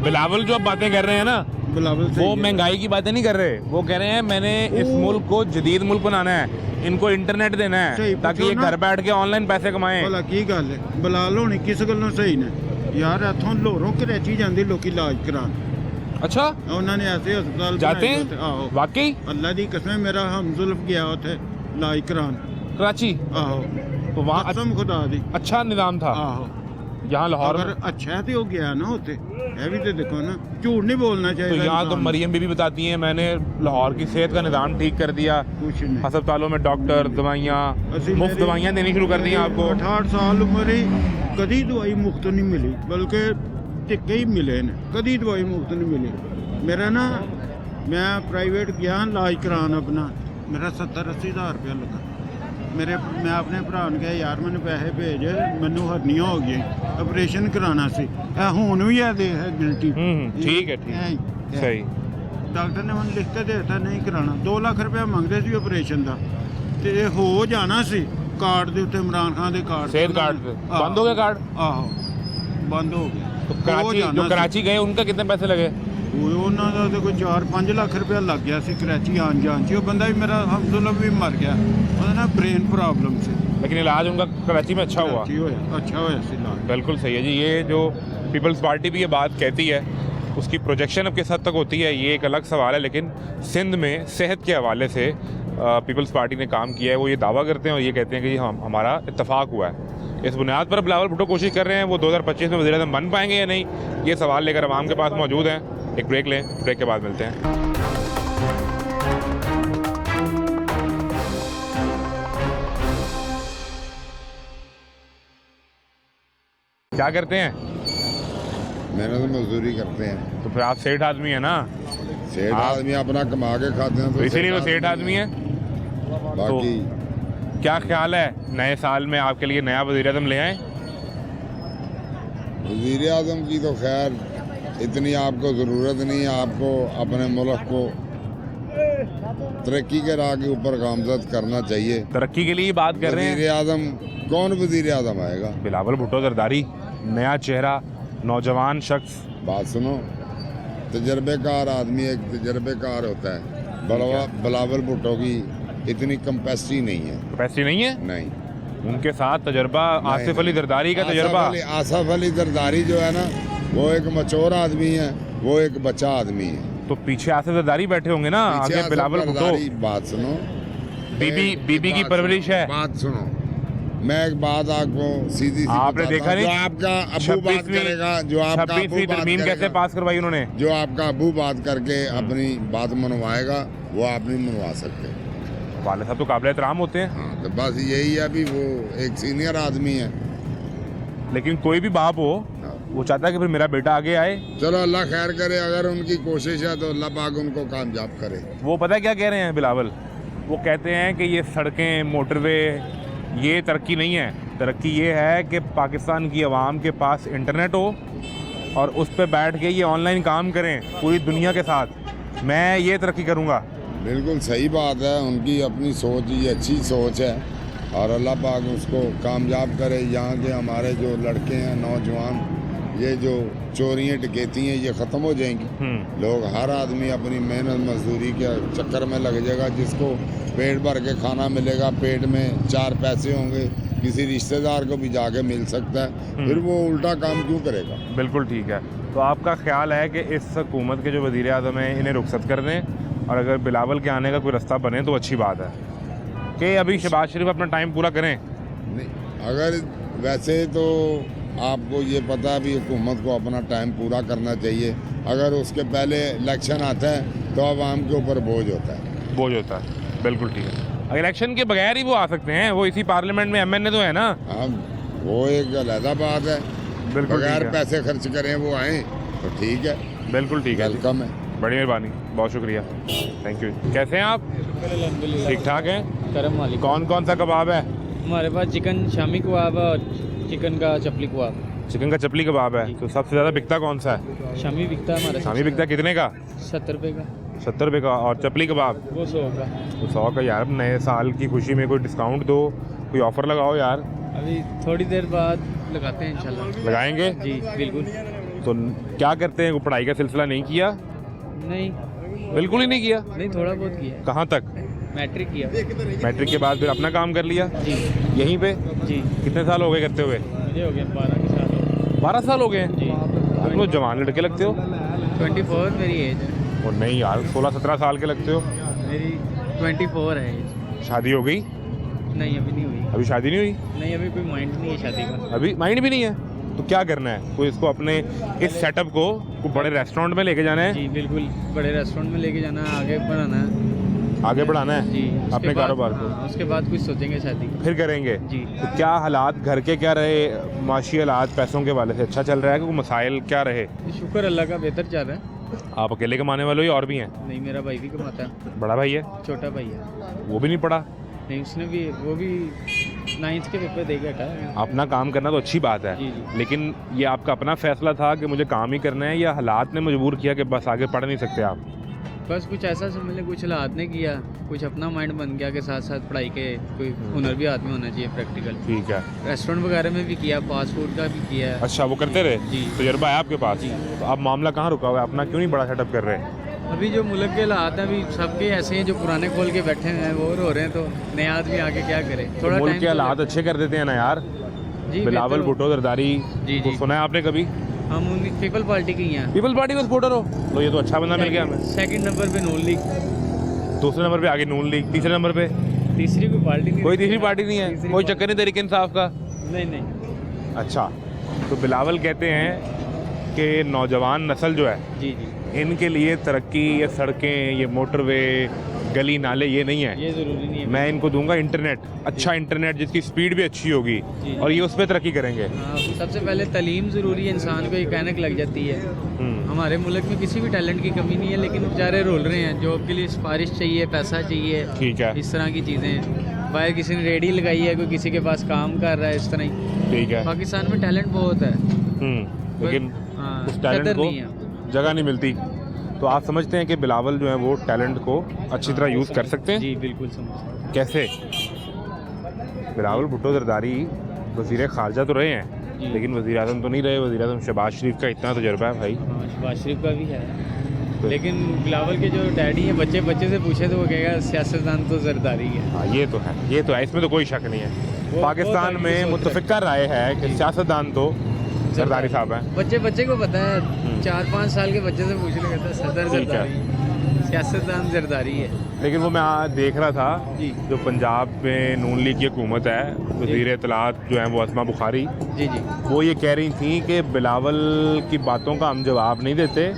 बिलावल जो अब बातें कर रहे हैं ना, बिलावल वो महंगाई की बातें नहीं कर रहे, वो कह रहे हैं मैंने इस मुल्क को जदीद मुल्क बनाना है, इनको इंटरनेट देना सही, है ताकि ये पूछो ना। घर बैठ के ऑनलाइन पैसे कमाएं। भला की गल है? बिलाल होनी किस गल्लों सही ने? यार इथों लोरों कराची जांदे लोग इलाज करान। अच्छा, उन्होंने ऐसे अस्पताल जाते बनाए हैं होते, आहो। वाकई? अल्लाह दी कसम, मेरा हमजुल्फ गया उथे इलाज करान। कराची आहो, तो वहाँ कसम खुदा दी। अच्छा निज़ाम था। आहो, यहाँ लाहौर अगर में अच्छा है तो हो गया ना होते। ये भी तो देखो ना, झूठ नहीं बोलना तो चाहिए। यहाँ तो इंसान। मरियम बीबी बताती हैं मैंने लाहौर की सेहत का निज़ाम ठीक कर दिया, कुछ नहीं। अस्पतालों में डॉक्टर, दवाइयाँ, मुफ्त दवाइयाँ देनी शुरू कर दी हैं आपको। 68 साल उम्र ही कदी दवाई मुफ्त नहीं मिली, बल्कि टिक्के ही मिले ने, कदी दवाई मुफ्त नहीं मिली। मेरा ना, मैं प्राइवेट गया इलाज करान अपना, मेरा 70-80 हज़ार रुपया लगा। मैं अपने भरा ने कहा यार मैंने पैसे भेज, मैनू हरनियाँ हो गई, ऑपरेशन कराना सी, हुण भी है दे है गिल्टी। ठीक है, ठीक है, सही। डॉक्टर ने मैंने लिख के देता नहीं कराना। 2 लाख रुपया मंगते सी ऑपरेशन का, ਤੇ ਇਹ ਹੋ ਜਾਣਾ ਸੀ ਕਾਰਡ ਦੇ ਉੱਤੇ ਇਮਰਾਨ ਖਾਨ ਦੇ ਕਾਰਡ सेहत कार्ड पे बंद हो गया कार्ड। ਆਹੋ ਬੰਦ ਹੋ ਗਿਆ तो हो कराची जाना जो सी। कराची गए उनका कितने पैसे लगे? ਉਹ ਉਹਨਾਂ ਦਾ ਤੇ ਕੋਈ 4-5 ਲੱਖ ਰੁਪਇਆ ਲੱਗ ਗਿਆ ਸੀ ਕਰਾਚੀ ਆਉਣ ਜਾਣ 'ਚ। ਉਹ ਬੰਦਾ ਵੀ ਮੇਰਾ ਹਮਦੁੱਲਾ ਵੀ ਮਰ ਗਿਆ, ਉਹਦਾ ਨਾ ਬ੍ਰੇਨ प्रॉब्लम ਸੀ। लेकिन इलाज उनका कराची में अच्छा हुआ। कराची होया अच्छा होया सी इलाज। बिल्कुल सही है जी। ये जो पीपल्स पार्टी भी ये बात कहती है उसकी प्रोजेक्शन अब किस हद तक होती है ये एक अलग सवाल है, लेकिन सिंध में सेहत के हवाले से पीपल्स पार्टी ने काम किया है। वो ये दावा करते हैं और ये कहते हैं कि हम हमारा इत्तेफाक हुआ है। इस बुनियाद पर बिलावल भुट्टो कोशिश कर रहे हैं वो 2025 में वज़ीर-ए-आज़म बन पाएंगे या नहीं, ये सवाल लेकर अवाम के पास मौजूद हैं। एक ब्रेक लें, ब्रेक के बाद मिलते हैं। क्या करते हैं? मेहनत मजदूरी करते हैं। तो फिर आप सेठ आदमी है ना, सेठ आप- आदमी अपना कमा के खाते हैं तो इसीलिए वो सेठ आदमी है। बाकी क्या ख्याल है नए साल में आपके लिए नया वज़ीर-ए-आज़म ले आए? वज़ीर आज़म की तो खैर इतनी आपको ज़रूरत नहीं है। आपको अपने मुल्क को तरक्की के राह के ऊपर गामजद करना चाहिए। तरक्की के लिए बात कर रहे हैं। वज़ीर आज़म कौन वज़ीर आज़म आएगा? बिलावल भुट्टो जरदारी, नया चेहरा, नौजवान शख्स। बात सुनो, तजर्बेकार आदमी एक तजर्बेकार होता है। बिलावल भुट्टो की इतनी कैपेसिटी नहीं है। कैपेसिटी नहीं है नहीं, उनके साथ तजर्बा, आसिफ अली जरदारी का तजर्बा। आसिफ अली जरदारी जो है ना वो एक मचोर आदमी है, वो एक बच्चा आदमी है। तो पीछे आसिफ जरदारी बैठे होंगे ना, पीछे आगे आसिफ बिलावल भुट्टो। जरदारी, बात सुनो, बीबी की बात परवरिश सुनो, है। बात सुनो, मैं एक बात आपको सीधी सी आपने बताता देखा हूं। नहीं? जो आपका अबू बात करेगा, जो आपका अबू 26वीं बात तरमीम कैसे करेगा, पास करवाई उन्होंने? जो आपका अबू बात करके अपनी बात मनवाएगा वो आप नहीं मनवा सकते। वाले साहब तो काबिल एहतराम होते हैं, हाँ, तो बस यही है, अभी वो एक सीनियर आदमी है। लेकिन कोई भी बाप हो वो चाहता है कि फिर मेरा बेटा आगे आए। चलो अल्लाह खैर करे, अगर उनकी कोशिश है तो अल्लाह पाक उनको कामयाब करे। वो पता है क्या कह रहे हैं बिलावल? वो कहते हैं कि ये सड़कें, मोटरवे, ये तरक्की नहीं है। तरक्की ये है कि पाकिस्तान की आवाम के पास इंटरनेट हो और उस पर बैठ के ये ऑनलाइन काम करें पूरी दुनिया के साथ। मैं ये तरक्की करूँगा। बिल्कुल सही बात है, उनकी अपनी सोच, ये अच्छी सोच है और अल्लाह पाक उसको कामयाब करे। यहाँ के हमारे जो लड़के हैं, नौजवान, ये जो चोरियाँ डकैती हैं ये ख़त्म हो जाएंगी। लोग, हर आदमी अपनी मेहनत मजदूरी के चक्कर में लग जाएगा। जिसको पेट भर के खाना मिलेगा, पेट में 4 पैसे होंगे, किसी रिश्तेदार को भी जाके मिल सकता है, फिर वो उल्टा काम क्यों करेगा? बिल्कुल ठीक है। तो आपका ख्याल है कि इस हुकूमत के जो वज़ीर आज़म हैं इन्हें रुखसत कर दें और अगर बिलावल के आने का कोई रास्ता बने तो अच्छी बात है कि अभी शहबाज शरीफ अपना टाइम पूरा करें? नहीं, अगर वैसे तो आपको ये पता है भी हुकूमत को अपना टाइम पूरा करना चाहिए। अगर उसके पहले इलेक्शन आता है तो आवाम के ऊपर बोझ होता है। बोझ होता है, बिल्कुल ठीक है। अगर इलेक्शन के बगैर ही वो आ सकते हैं, वो इसी पार्लियामेंट में MNA तो है ना। हाँ, वो एक अलहदा बात है। बिल्कुल बगैर ठीक है। पैसे खर्च करें वो आए तो ठीक है, बिल्कुल ठीक है। वेलकम है। बड़ी मेहरबानी, बहुत शुक्रिया, थैंक यू। कैसे हैं आप? ठीक ठाक हैं। करम वाली कौन कौन सा कबाब है? हमारे पास चिकन शामी कबाब है और चिकन का चपली कबाब। चिकन का चपली कबाब है। तो सबसे ज़्यादा बिकता कौन सा है? शामी बिकता है हमारे शामी बिकता है कितने का? 70 रुपये का। 70 रुपये का। और चपली कबाब? वो 100 का। तो 100 का। यार नए साल की खुशी में कोई डिस्काउंट दो, कोई ऑफ़र लगाओ यार। अभी थोड़ी देर बाद लगाते हैं इंशाल्लाह। लगाएंगे जी बिल्कुल। तो क्या करते हैं? कोई पढ़ाई का सिलसिला नहीं किया? नहीं, बिल्कुल ही नहीं किया। नहीं थोड़ा बहुत किया है। कहाँ तक? मैट्रिक किया। मैट्रिक के बाद फिर अपना काम कर लिया जी यहीं पे? जी। कितने साल हो गए करते हुए? मुझे हो गया 12 के साथ। 12 साल हो गए हैं? जी। तुम लोग जवान लड़के लगते हो। 24 मेरी एज है। और नहीं यार 16-17 साल के लगते हो। मेरी 24 है एज। शादी हो गई? नहीं अभी नहीं हुई। अभी शादी नहीं हुई? नहीं अभी कोई माइंड नहीं है शादी का। अभी माइंड भी नहीं है? तो क्या करना है? कोई इसको अपने इस सेटअप को कोई बड़े रेस्टोरेंट में लेके जाना है? जी बिल्कुल, बड़े रेस्टोरेंट में लेके जाना है, आगे बढ़ाना है। आगे बढ़ाना है जी। उसके अपने बाद- कारोबार को? हाँ, उसके बाद कुछ सोचेंगे शादी। फिर करेंगे। जी। तो क्या हालात घर के क्या रहे, माशी हालात पैसों के वाले से अच्छा चल रहा है कि कोई मसाइल क्या रहे? शुक्र अल्लाह का बेहतर चल रहा है। आप अकेले कमाने वाले हो या और भी हैं? नहीं, मेरा भाई भी कमाता है। बड़ा भाई है? छोटा भाई है। वो भी नहीं पढ़ा? नहीं, उसने भी, वो भी 9th के पेपर दे गया था। अपना काम करना तो अच्छी बात है, जी, जी। लेकिन ये आपका अपना फैसला था कि मुझे काम ही करना है या हालात ने मजबूर किया कि बस आगे पढ़ नहीं सकते आप? बस कुछ ऐसा समझ लें, कुछ हालात ने किया, कुछ अपना माइंड बन गया कि साथ साथ पढ़ाई के कोई हुनर भी हाथ में होना चाहिए प्रैक्टिकल। ठीक है। रेस्टोरेंट वगैरह में भी किया, फास्ट फूड का भी किया है। अच्छा, वो करते रहे? जी। तजुर्बा है आपके पास? जी। तो अब मामला कहाँ रुका हुआ है? अपना क्यों नहीं बड़ा सेटअप कर रहे हैं? अभी जो मुल्क के हालात हैं अभी सबके ऐसे हैं, जो पुराने खोल के बैठे हुए हैं वो हो रहे हैं, तो नया आदमी आके क्या करे। थोड़ा मुल्क टाइम के तो हालात अच्छे कर देते हैं ना यार। जी, बिलावल बेहतर हो। भुट्टो जरदारी जी, को जी। सुना है आपने कभी? हम उनकी पीपल पार्टी की हैं। पीपल पार्टी का सपोर्टर हो? तो ये तो अच्छा बंदा मिल गया हमें। सेकंड नंबर पे नून लीग, दूसरे नंबर पे आगे नून लीग, तीसरे नंबर पे तीसरी कोई पार्टी नहीं। कोई तीसरी पार्टी नहीं है? तीसरी कोई पार्टी- चक्कर नहीं तरीके इंसाफ का? नहीं नहीं। अच्छा, तो बिलावल कहते हैं कि नौजवान नस्ल जो है जी जी, इनके लिए तरक्की, ये सड़कें, ये मोटरवे, गली नाले ये नहीं है। ये ज़रूरी नहीं है। मैं इनको दूंगा इंटरनेट, अच्छा इंटरनेट जिसकी स्पीड भी अच्छी होगी, जी। और ये उस पर तरक्की करेंगे। हाँ, सबसे पहले तालीम ज़रूरी है, इंसान को एक ऐनक लग जाती है। हमारे मुल्क में किसी भी टैलेंट की कमी नहीं है, लेकिन बेचारे रोल रहे हैं। जॉब के लिए सिफारिश चाहिए, पैसा चाहिए, ठीक है, इस तरह की चीज़ें। बाहर किसी ने रेडी लगाई है, कोई किसी के पास काम कर रहा है, इस तरह ही। ठीक है। पाकिस्तान में टैलेंट बहुत है, लेकिन हाँ, उस टैलेंट कदर को नहीं है। जगह नहीं मिलती। तो आप समझते हैं कि बिलावल जो है वो टैलेंट को अच्छी तरह यूज़ कर सकते हैं? जी बिल्कुल समझ। कैसे? बिलावल भुट्टो जरदारी वज़ीर ख़ारजा तो रहे हैं, जी। लेकिन वज़ीर आज़म तो नहीं रहे। वज़ीर आज़म शहबाज शरीफ का इतना तजुर्बा है भाई। हाँ, शहबाज शरीफ का भी है, लेकिन बिलावल के जो डैडी हैं, बच्चे बच्चे से पूछे तो वो कहेगा सियासतदान तो जरदारी है। हाँ, ये तो है, ये तो है, इसमें तो कोई शक नहीं है। वो पाकिस्तान आगे की में सोच मुतफ़िका राय है कि सियासतदान तो जरदारी साहब हैं। बच्चे बच्चे को पता है, 4-5 साल के बच्चे से पूछने कहता है सदर ठीक है। जरदारी, सियासतदान जरदारी है। लेकिन वो मैं देख रहा था, जी। जो पंजाब में नून लीग की हुकूमत है, वज़ीर इत्तलात जो हैं वो असमा बुखारी, जी जी, वो ये कह रही थी कि बिलावल की बातों का हम जवाब नहीं देते।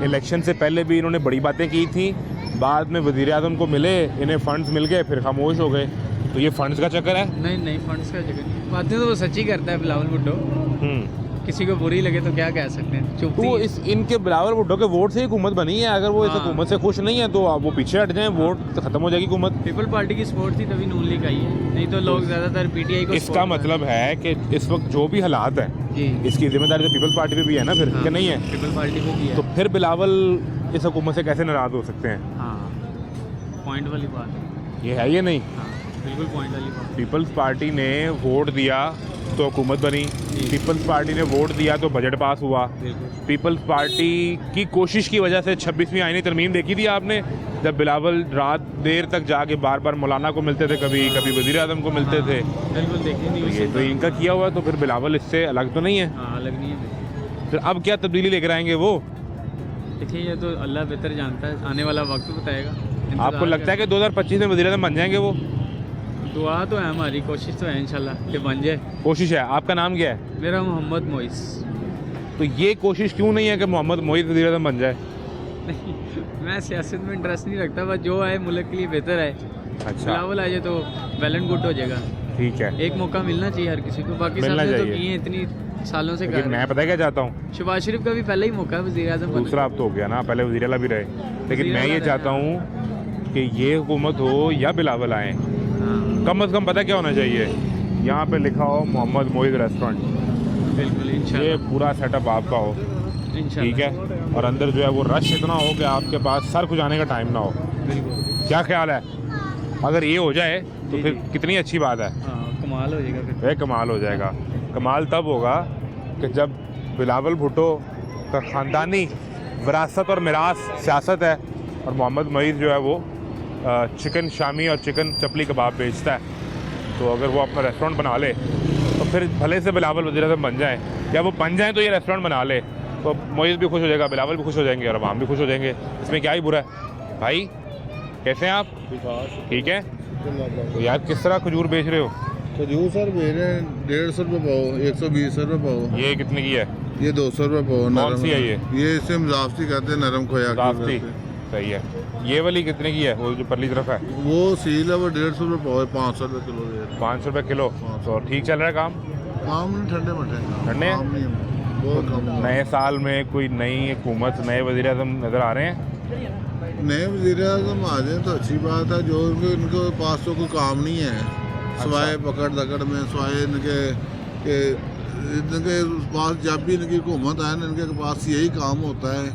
इलेक्शन से पहले भी इन्होंने बड़ी बातें की थी, बाद में वज़ीर आज़म को मिले, इन्हें फ़ंड्स मिल गए, फिर खामोश हो गए। तो ये फ़ंड्स का चक्कर है? नहीं नहीं, फंड्स का जगह नहीं। बातें तो वो सच्ची करता है बिलावल भुट्टो, किसी को बुरी लगे तो क्या कह सकते हैं, चुप तो इस इनके बिलावल भुट्टो के वोट से ही हुकूमत बनी है। अगर वो इस हाँ। हुकूमत से खुश नहीं है तो वो पीछे हट जाएं, वोट तो ख़त्म हो जाएगी हुकूमत। पीपल पार्टी की सपोर्ट थी तभी नून लीग आई है, नहीं तो लोग ज़्यादातर पीटीआई को इसका support मतलब है कि इस वक्त जो भी हालात हैं, जी, इसकी जिम्मेदारी तो पीपल पार्टी पे भी है ना फिर, हाँ, कि नहीं है? पीपल पार्टी को भी है। तो फिर बिलावल इस हुकूमत से कैसे नाराज़ हो सकते हैं? हाँ, पॉइंट वाली बात है। ये है ये नहीं। हाँ, बिल्कुल पॉइंट वाली बात। पीपल्स पार्टी ने वोट दिया तो हुकूमत बनी, पीपल्स पार्टी ने वोट दिया तो बजट पास हुआ। बिल्कुल, पीपल्स पार्टी की कोशिश की वजह से 26वीं आईनी तरमीम देखी थी आपने, जब बिलावल रात देर तक जाके बार बार मौलाना को मिलते थे, कभी कभी वज़ीर आज़म को मिलते थे। बिल्कुल देखी नहीं तो ये तो इनका किया हुआ, तो फिर बिलावल इससे अलग तो नहीं है। हाँ, अलग नहीं है। फिर अब क्या तब्दीली लेकर आएंगे वो? देखिए, ये तो अल्लाह बेहतर जानता है, आने वाला वक्त बताएगा। आपको लगता है कि 2025 में वज़ीर आज़म बन जाएंगे वो? दुआ तो है, हमारी कोशिश तो है इंशाल्लाह कि बन जाए। कोशिश है। आपका नाम क्या है? मेरा मोहम्मद मोइस। तो ये कोशिश क्यों नहीं है कि मोहम्मद मोइस वज़ीर आज़म बन जाए? नहीं, मैं सियासत में इंटरेस्ट नहीं रखता, बस जो आए मुल्क के लिए बेहतर है। अच्छा, बिलावल आ जाए तो वेल एंड गुड हो जाएगा। ठीक है। एक मौका मिलना चाहिए हर किसी को, बाकी मिलना सबने तो चाहिए। किए हैं, इतनी सालों से कर लेकिन रहे मैं हैं। पता है क्या चाहता हूँ? शहबाज शरीफ का भी पहले ही मौका है वज़ीर आज़म बनने दूसरा अब तो हो गया ना, पहले वज़ीर आला भी रहे। लेकिन वज़ीर मैं ये आला चाहता रहे, हूँ कि ये हुकूमत हो या बिलावल आए, का। हाँ, कम से कम पता क्या होना चाहिए, यहाँ पे लिखा हो मोहम्मद मोइस रेस्टोरेंट, बिल्कुल ये इंशाल्लाह, पूरा सेटअप आपका हो, इंशाल्लाह। ठीक है? और अंदर जो है वो रश इतना हो कि आपके पास सर खुजाने का टाइम ना हो। बिल्कुल, क्या ख्याल है? अगर ये हो जाए तो जी, फिर जी। कितनी अच्छी बात है। हाँ, कमाल हो जाएगा फिर। वह कमाल हो जाएगा। कमाल तब होगा कि जब बिलावल भुट्टो का ख़ानदानी विरासत और मिरास सियासत है, और मोहम्मद मोइस जो है वो चिकन शामी और चिकन चपली कबाब बेचता है। तो अगर वो अपना रेस्टोरेंट बना ले तो फिर भले से बिलावल वज़ीर आज़म बन जाए, या वो बन जाए तो ये रेस्टोरेंट बना ले, तो मोइस भी खुश हो जाएगा, बिलावल भी खुश हो जाएंगे और आवाम भी खुश हो जाएंगे। इसमें क्या ही बुरा है? भाई कैसे हैं आप? ठीक है। तो यार किस तरह खजूर बेच रहे हो? खजूर सर मेरे 150 रुपये पाओ, 120 रुपये पाओ। ये कितने की है? ये 200 रुपये पाओ। कौन सी है ये? ये इसे मुजाफ्ती कहते हैं, नरम खोया की जाफ्ती। वजह से। सही है। ये वाली कितने की है, वो जो परली तरफ है? वो सील है, वो 150 रुपये पाओ है, 500 रुपये किलो दे रहे हैं। 500 रुपये किलो। तो ठीक चल रहा है काम? काम नहीं, ठंडे मठे ठंडे? काम नहीं है, बहुत कम है। नए साल में कोई नई हुकूमत, नए वज़ीर आज़म नज़र आ रहे हैं? नए वज़ीर आज़म आ जाए तो अच्छी बात है। जो इनके पास तो कोई काम नहीं है, सवाए पकड़ दकड़ में, सवाए इनके पास जब भी इनकी हुकूमत आए ना, इनके पास यही काम होता है,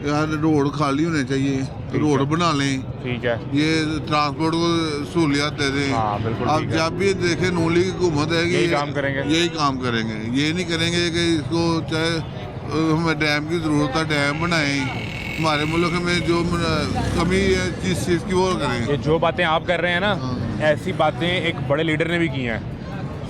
यार रोड खाली होने चाहिए, रोड बना लें, ठीक है। ये ट्रांसपोर्ट को सहूलियत दे दें। हाँ, बिल्कुल अब ठीक है। जब भी देखे नून लीग की हुकूमत है यही काम करेंगे। यही काम करेंगे, ये नहीं करेंगे कि इसको चाहे हमें डैम की ज़रूरत है डैम बनाएं, हमारे मुल्क में जो कमी है जिस चीज़ की वो करें। ये जो बातें आप कर रहे हैं ना, हाँ। ऐसी बातें एक बड़े लीडर ने भी की हैं।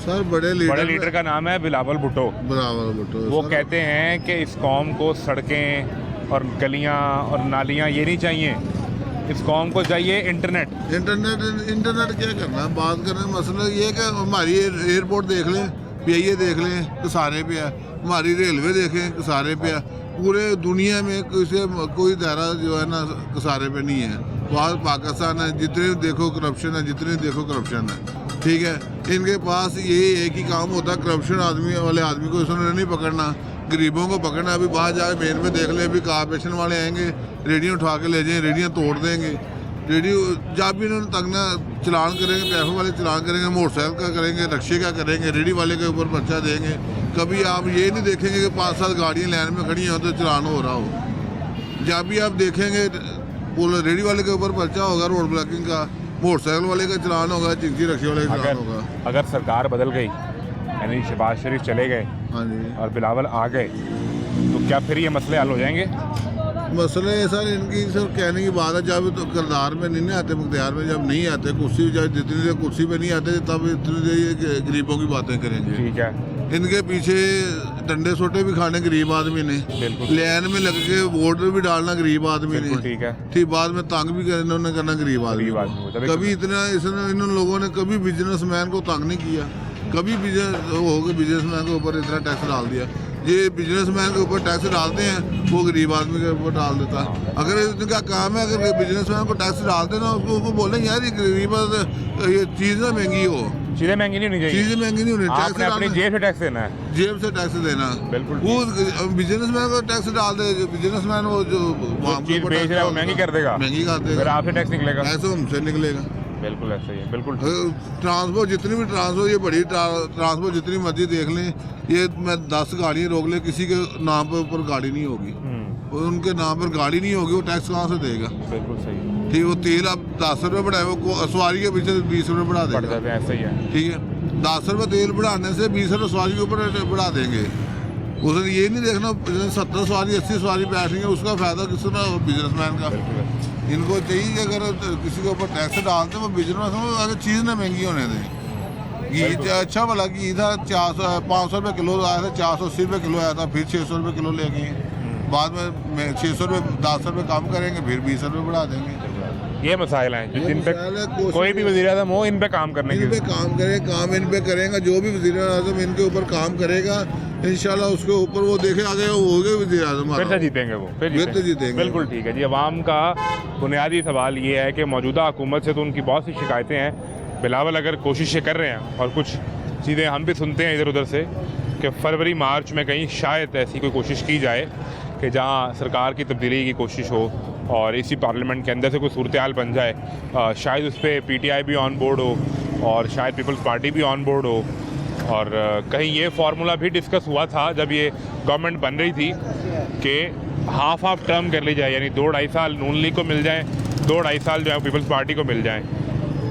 सर बड़े लीडर का नाम है बिलावल भुट्टो। बराबर भुट्टो वो सर, कहते हैं कि इस कौम को सड़कें और गलियां और नालियां ये नहीं चाहिए, इस कौम को चाहिए इंटरनेट। इंटरनेट क्या करना, बात करने का मसला ये है कि हमारी एयरपोर्ट देख लें, PIA देख लें, कसारे पे है, हमारी रेलवे देखें कसारे पे है, पूरे दुनिया में कोई दायरा जो है ना कसारे पे नहीं है। वहाँ पाकिस्तान है, जितने देखो करप्शन है, जितने देखो करप्शन है, ठीक है। इनके पास यही एक ही काम होता है, करप्शन वाले आदमी को इसने नहीं पकड़ना, गरीबों को पकड़ना। अभी बाहर जाके मेन में देख ले, अभी कारपोरेशन वाले आएंगे, रेडियो उठा के ले जाएँ, रेडियो तोड़ देंगे। रेडियो जब भी इन्होंने तंगना चलान करेंगे, ट्रैफिक वाले चलान करेंगे, मोटरसाइकिल का करेंगे, रिक्शे का करेंगे, रेडी वाले के ऊपर पर्चा देंगे। कभी आप ये नहीं देखेंगे कि 5-7 गाड़ियाँ लाइन में खड़ी हैं तो चलान हो रहा हो। जब भी आप देखेंगे रेडी वाले के ऊपर पर्चा होगा रोड ब्लॉकिंग का, मोटरसाइकिल वाले का चलान होगा, चिंकी रखी वाले का चलान होगा। अगर सरकार बदल गई, यानी शहबाज शरीफ चले गए हाँ जी, और बिलावल आ गए, तो क्या फिर ये मसले हल हो जाएंगे? मसले सर इनकी सर कहने की बात है, जब तो किरदार में नहीं आते, मुख्तियार में जब नहीं आते, कुर्सी जब जितनी देर कुर्सी पे नहीं आते तब इतनी देर ये गरीबों की बातें करेंगे। ठीक है। इनके पीछे डंडे सोटे भी खाने गरीब आदमी ने, बिल्कुल। लाइन में लग के वोट भी डालना गरीब आदमी ने, ठीक है। ठीक, बाद में तंग भी इन्होंने करना गरीब आदमी को। कभी इतना इन लोगों ने कभी बिजनेसमैन को तंग नहीं किया, कभी बिजनेसमैन के ऊपर इतना टैक्स डाल दिया। ये बिजनेसमैन के ऊपर टैक्स डालते हैं, वो गरीब आदमी के ऊपर डाल देता। अगर इनका काम है, अगर बिजनेसमैन को टैक्स डालते ना, उसको बोलें यार ये गरीब ये चीज़ ना महंगी हो, चीज़ें महंगी नहीं होनी चाहिए, चीज़ें महंगी नहीं होनी, आपने अपनी जेब से टैक्स देना है, जेब से टैक्स देना। बिल्कुल। वो बिजनेसमैन को टैक्स डाल दे, बिजनेसमैन वो जो चीज़ बेच रहा है वो महंगी कर देगा, महंगी कर देगा, फिर आपसे टैक्स निकलेगा। ऐसे हमसे निकलेगा। बिल्कुल ऐसा ही है, बिल्कुल। ट्रांसपोर्ट जितनी भी ट्रांसपोर्ट, ये बड़ी ट्रांसपोर्ट जितनी मर्जी देख लें, ये मैं 10 गाड़ियाँ रोक ले, किसी के नाम पर ऊपर गाड़ी नहीं होगी, उनके नाम पर गाड़ी नहीं होगी, वो टैक्स कहाँ से देगा? बिल्कुल सही। ठीक, वो तेल अब 10 रुपये बढ़ाए, वो सवारी के पीछे 20 रुपये बढ़ा देगा, ऐसा ही है। ठीक है। 10 रुपये तेल बढ़ाने से 20 रुपये सवारी के ऊपर बढ़ा देंगे। उसने ये नहीं देखना 70 सवारी 80 सवारी बैठ रही है, उसका फायदा किसको ना, बिजनेसमैन का। इनको चाहिए कि अगर किसी के ऊपर टैक्स डालते वो बिजनेस में अगर चीज़ ना महंगी होने दें। घी अच्छा वाला घी था 500 रुपये किलो आया था, 480 रुपये किलो आया था, फिर 600 रुपये किलो ले गए, बाद में 600 रुपये 10 रुपये कम करेंगे, फिर 20 रुपये बढ़ा देंगे। ये मसाइल हैं जो जिन पे कोई भी वज़ीर आज़म हो, इन पे काम करने इन पे काम करे, काम इन पे करेगा, जो भी वज़ीर आज़म इनके ऊपर काम करेगा इंशाल्लाह उसके ऊपर वो देखे आगे हो गए वज़ीर आज़म, फिर से जीतेंगे वो, फिर तो जीतेंगे। बिल्कुल ठीक है जी। अवाम का बुनियादी सवाल ये है कि मौजूदा हुकूमत से तो उनकी बहुत सी शिकायतें हैं। बिलावल अगर कोशिशें कर रहे हैं, और कुछ चीज़ें हम भी सुनते हैं इधर उधर से कि फरवरी मार्च में कहीं शायद ऐसी कोई कोशिश की जाए कि जहाँ सरकार की तब्दीली की कोशिश हो और इसी पार्लियामेंट के अंदर से कोई सूरत हाल बन जाए। शायद उस पर PTI भी ऑन बोर्ड हो और शायद पीपल्स पार्टी भी ऑन बोर्ड हो। और कहीं ये फार्मूला भी डिस्कस हुआ था जब ये गवर्नमेंट बन रही थी कि हाफ टर्म कर ली जाए, यानी 2-2.5 साल नून लीग को मिल जाएँ, 2-2.5 साल जो है पीपल्स पार्टी को मिल जाएँ।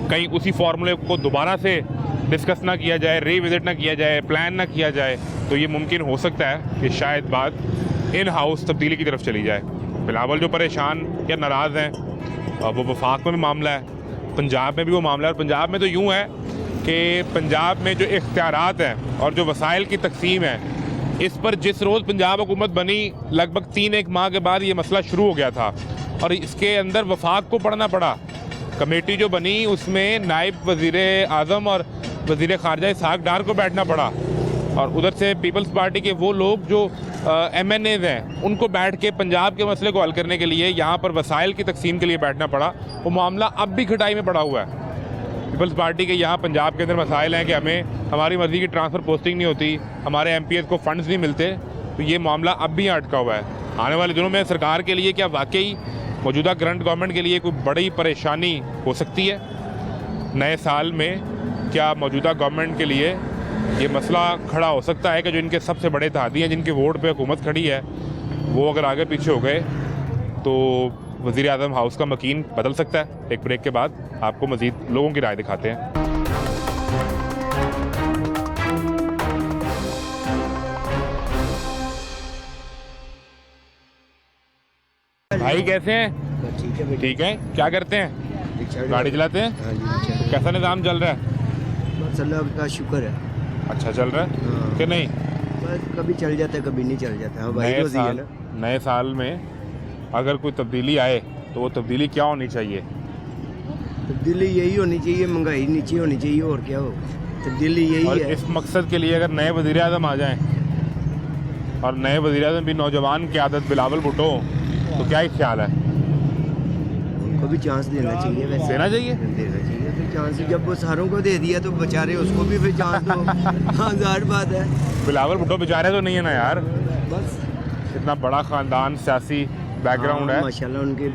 कहीं उसी फार्मूले को दोबारा से डिस्कस ना किया जाए, रिविजिट ना किया जाए, प्लान ना किया जाए, तो ये मुमकिन हो सकता है कि शायद बात इन हाउस तब्दीली की तरफ चली जाए। बिलावल जो परेशान या नाराज़ हैं, वो वफाक में भी मामला है, पंजाब में भी वो मामला है। और पंजाब में तो यूँ है कि पंजाब में जो इख्तियारात हैं और जो वसाइल की तकसीम है, इस पर जिस रोज़ पंजाब हुकूमत बनी लगभग 3-1 माह के बाद ये मसला शुरू हो गया था और इसके अंदर वफाक को पढ़ना पड़ा। कमेटी जो बनी उसमें नायब वज़ीर आज़म और वज़ीर ख़ारजा इसहाक़ डार को बैठना पड़ा, और उधर से पीपल्स पार्टी के वो लोग जो MNAs हैं उनको बैठ के पंजाब के मसले को हल करने के लिए यहाँ पर वसाइल की तकसीम के लिए बैठना पड़ा। वो मामला अब भी खटाई में पड़ा हुआ है। पीपल्स पार्टी के यहाँ पंजाब के अंदर मसाइल हैं कि हमें हमारी मर्ज़ी की ट्रांसफ़र पोस्टिंग नहीं होती, हमारे MPs को फ़ंड्स नहीं मिलते, तो ये मामला अब भी अटका हुआ है। आने वाले दिनों में सरकार के लिए क्या वाकई मौजूदा करंट गवर्नमेंट के लिए कोई बड़ी परेशानी हो सकती है? नए साल में क्या मौजूदा गवर्नमेंट के लिए ये मसला खड़ा हो सकता है कि जो इनके सबसे बड़े इत्तेहादी हैं, जिनके वोट पे हुकूमत खड़ी है, वो अगर आगे पीछे हो गए तो वज़ीर आज़म हाउस का मकीन बदल सकता है? एक ब्रेक के बाद आपको मज़ीद लोगों की राय दिखाते हैं। भाई कैसे हैं? ठीक है बेटा। ठीक है। क्या करते हैं? गाड़ी चलाते हैं? हाँ जी, अच्छा। कैसा निज़ाम चल रहा है? बस अल्लाह का शुक्र है। अच्छा चल रहा है हाँ। कि नहीं? बस कभी चल जाता है कभी नहीं चल जाता। हाँ भाई, रोज़ी है ना। नए साल में अगर कोई तब्दीली आए तो वो तब्दीली क्या होनी चाहिए? तब्दीली यही होनी चाहिए, महंगाई नीचे होनी चाहिए, और क्या हो। तब्दीली यही और है। इस मकसद के लिए अगर नए वज़ीर आज़म आ जाएं और नए वज़ीर आज़म भी नौजवान क़यादत बिलावल भुट्टो तो क्या ही ख्याल है? उनको भी चांस देना चाहिए। वैसे देना चाहिए? देना चाहिए फिर चांस। जब वो सारों को दे दिया तो बेचारे उसको भी फिर चांस दो। हाँ, ज़ाहिर बात है। बिलावल भुट्टो बेचारे तो नहीं है ना यार, बस इतना बड़ा ख़ानदान, सियासी बैकग्राउंड हाँ, है, माशाल्लाह उनके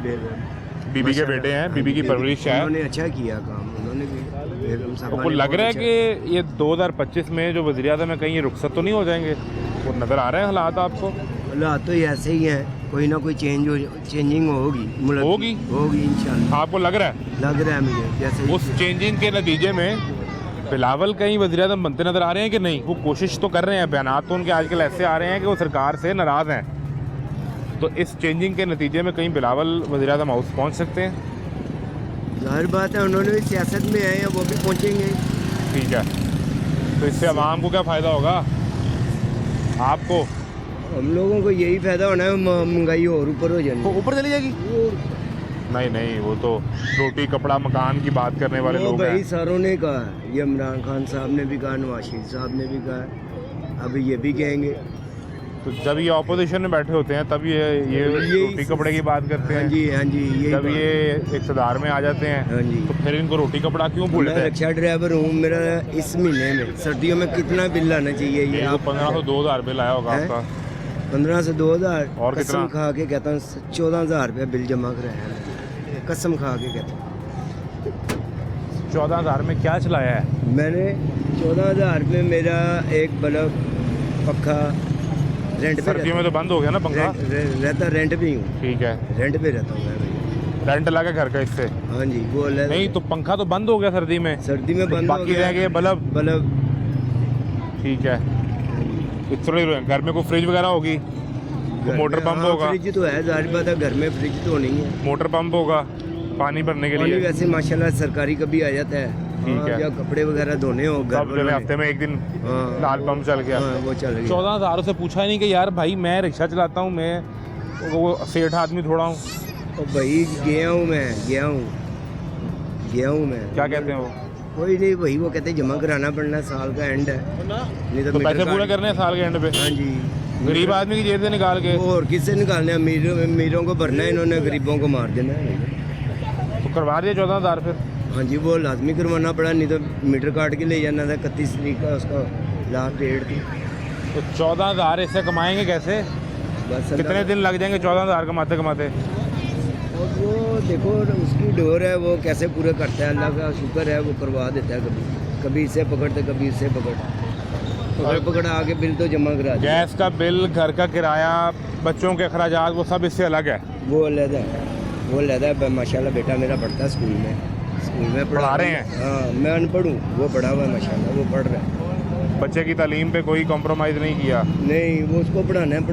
बीबी के बेटे हैं, बीबी की परवरिश है। उन्होंने अच्छा किया काम। उन्होंने भी बेगम साहबा आपको ने लग बहुत रहा है अच्छा कि ये 2025 में जो वज़ीर आज़म है कहीं ये रुखसत तो नहीं हो जाएंगे? वो नज़र आ रहे हैं हालात आपको? हालात तो ये ऐसे ही हैं। कोई ना कोई चेंजिंग होगी मुल्क की। होगी इंशाल्लाह। आपको लग रहा है? लग रहा है मुझे जैसे उस चेंजिंग के नतीजे में बिलावल कहीं वज़ीर आज़म बनते नज़र आ रहे हैं कि नहीं? वो कोशिश तो कर रहे हैं, बयानात तो उनके आजकल ऐसे आ रहे हैं कि वो सरकार से नाराज़ हैं। तो इस चेंजिंग के नतीजे में कहीं बिलावल वज़ीर आज़म हाउस पहुँच सकते हैं? जाहिर बात है, उन्होंने भी सियासत में आए हैं, वो भी पहुँचेंगे। ठीक है, तो इससे आवाम को क्या फ़ायदा होगा? आपको? हम लोगों को यही फ़ायदा होना है, महंगाई और ऊपर हो जाएगी। ऊपर चली जाएगी? नहीं नहीं, वो तो रोटी कपड़ा मकान की बात करने वाले वो लोग भाई हैं। सारों ने कहा है। ये इमरान खान साहब ने भी कहा, नवाज शरीफ साहब ने भी कहा है, अब ये भी कहेंगे। तो जब ये ऑपोजिशन में बैठे होते हैं तब ये रोटी कपड़े की बात करते हाँ हैं। जी, हाँ जी, यही जब बात। ये इक़्तिदार में आ जाते हैं हाँ जी। तो फिर इनको रोटी कपड़ा क्यों भूलते मैं हैं? रिक्शा ड्राइवर हूँ। मेरा इस महीने में सर्दियों में कितना बिल आना चाहिए? ये ये आप 1500-2000 बिल आया होगा हैं? आपका। 15 से 2000। और कसम कितना? खा के कहता हूँ 14,000 रुपया बिल जमा कराया है। कसम खा के कहता हूँ। 14,000 में क्या चलाया है? मैंने 14,000 में मेरा एक बल्ब, पखा रेंट पे सर्दियों में तो बंद हो गया ना पंखा? रहता रेंट पे ही हूँ। ठीक है, रेंट पे रहता हूँ मैं भैया। रेंट लगा घर का इससे? हाँ जी, वो अलग। नहीं तो पंखा तो बंद हो गया सर्दी में, सर्दी में तो बंद हो बाकी गया। रह गए बल्ब। बल्ब ठीक है, थोड़ी घर में कोई फ्रिज वगैरह होगी, घर मोटर में, पंप हाँ, होगा? फ्रिज तो है, जाहिर बात है, घर में फ्रिज तो नहीं है। मोटर पंप होगा पानी भरने के पानी लिए? वैसे माशाल्लाह सरकारी कभी आ जाता है। ठीक हाँ, है। या कपड़े वगैरह धोने हो घर सब जो है वालों हफ्ते में एक दिन हाँ, लाल पंप चल गया। हाँ, वो चल गया। 14,000 से पूछा ही नहीं कि यार भाई मैं रिक्शा चलाता हूँ, मैं वो सेठ आदमी थोड़ा हूँ। और भाई गया हूँ मैं, गया हूँ मैं। क्या कहते हैं वो? कोई नहीं, वही वो कहते हैं जमा कराना पड़ना, साल का एंड है। नहीं तो मीटर पैसे पूरे कार्ड- करने हैं साल के एंड पे? हाँ जी। गरीब आदमी की जेब से निकाल के? और किससे निकालने हैं? अमीरों को भरना है इन्होंने, गरीबों को मार देना है। तो करवा दिया 14,000 फिर? हाँ जी, वो लाजमी करवाना पड़ा, नहीं तो मीटर काट के ले जाना था। 31 तारीख का उसका लास्ट डेट थी। तो 14,000 इससे कमाएंगे कैसे? बस कितने दिन लग जाएंगे 14,000 कमाते कमाते? और वो देखो उसकी डोर है, वो कैसे पूरे करता है। अल्लाह का शुक्र है, वो करवा देता है। कभी इसे पकड़ते, कभी इसे पकड़ आके बिल तो जमा करा दिया। गैस का बिल, घर का किराया, बच्चों के अखराजात, वो सब इससे अलग है? वो अलग है। माशाल्लाह बेटा मेरा पढ़ता है स्कूल में पढ़ा रहे हैं? हाँ, मैं अनपढ़ हूँ, वो पढ़ा हुआ है माशाल्लाह, वो पढ़ रहा है। बच्चे की तालीम पे कोई कॉम्प्रोमाइज़ नहीं किया? नहीं, वो उसको पढ़ाना है।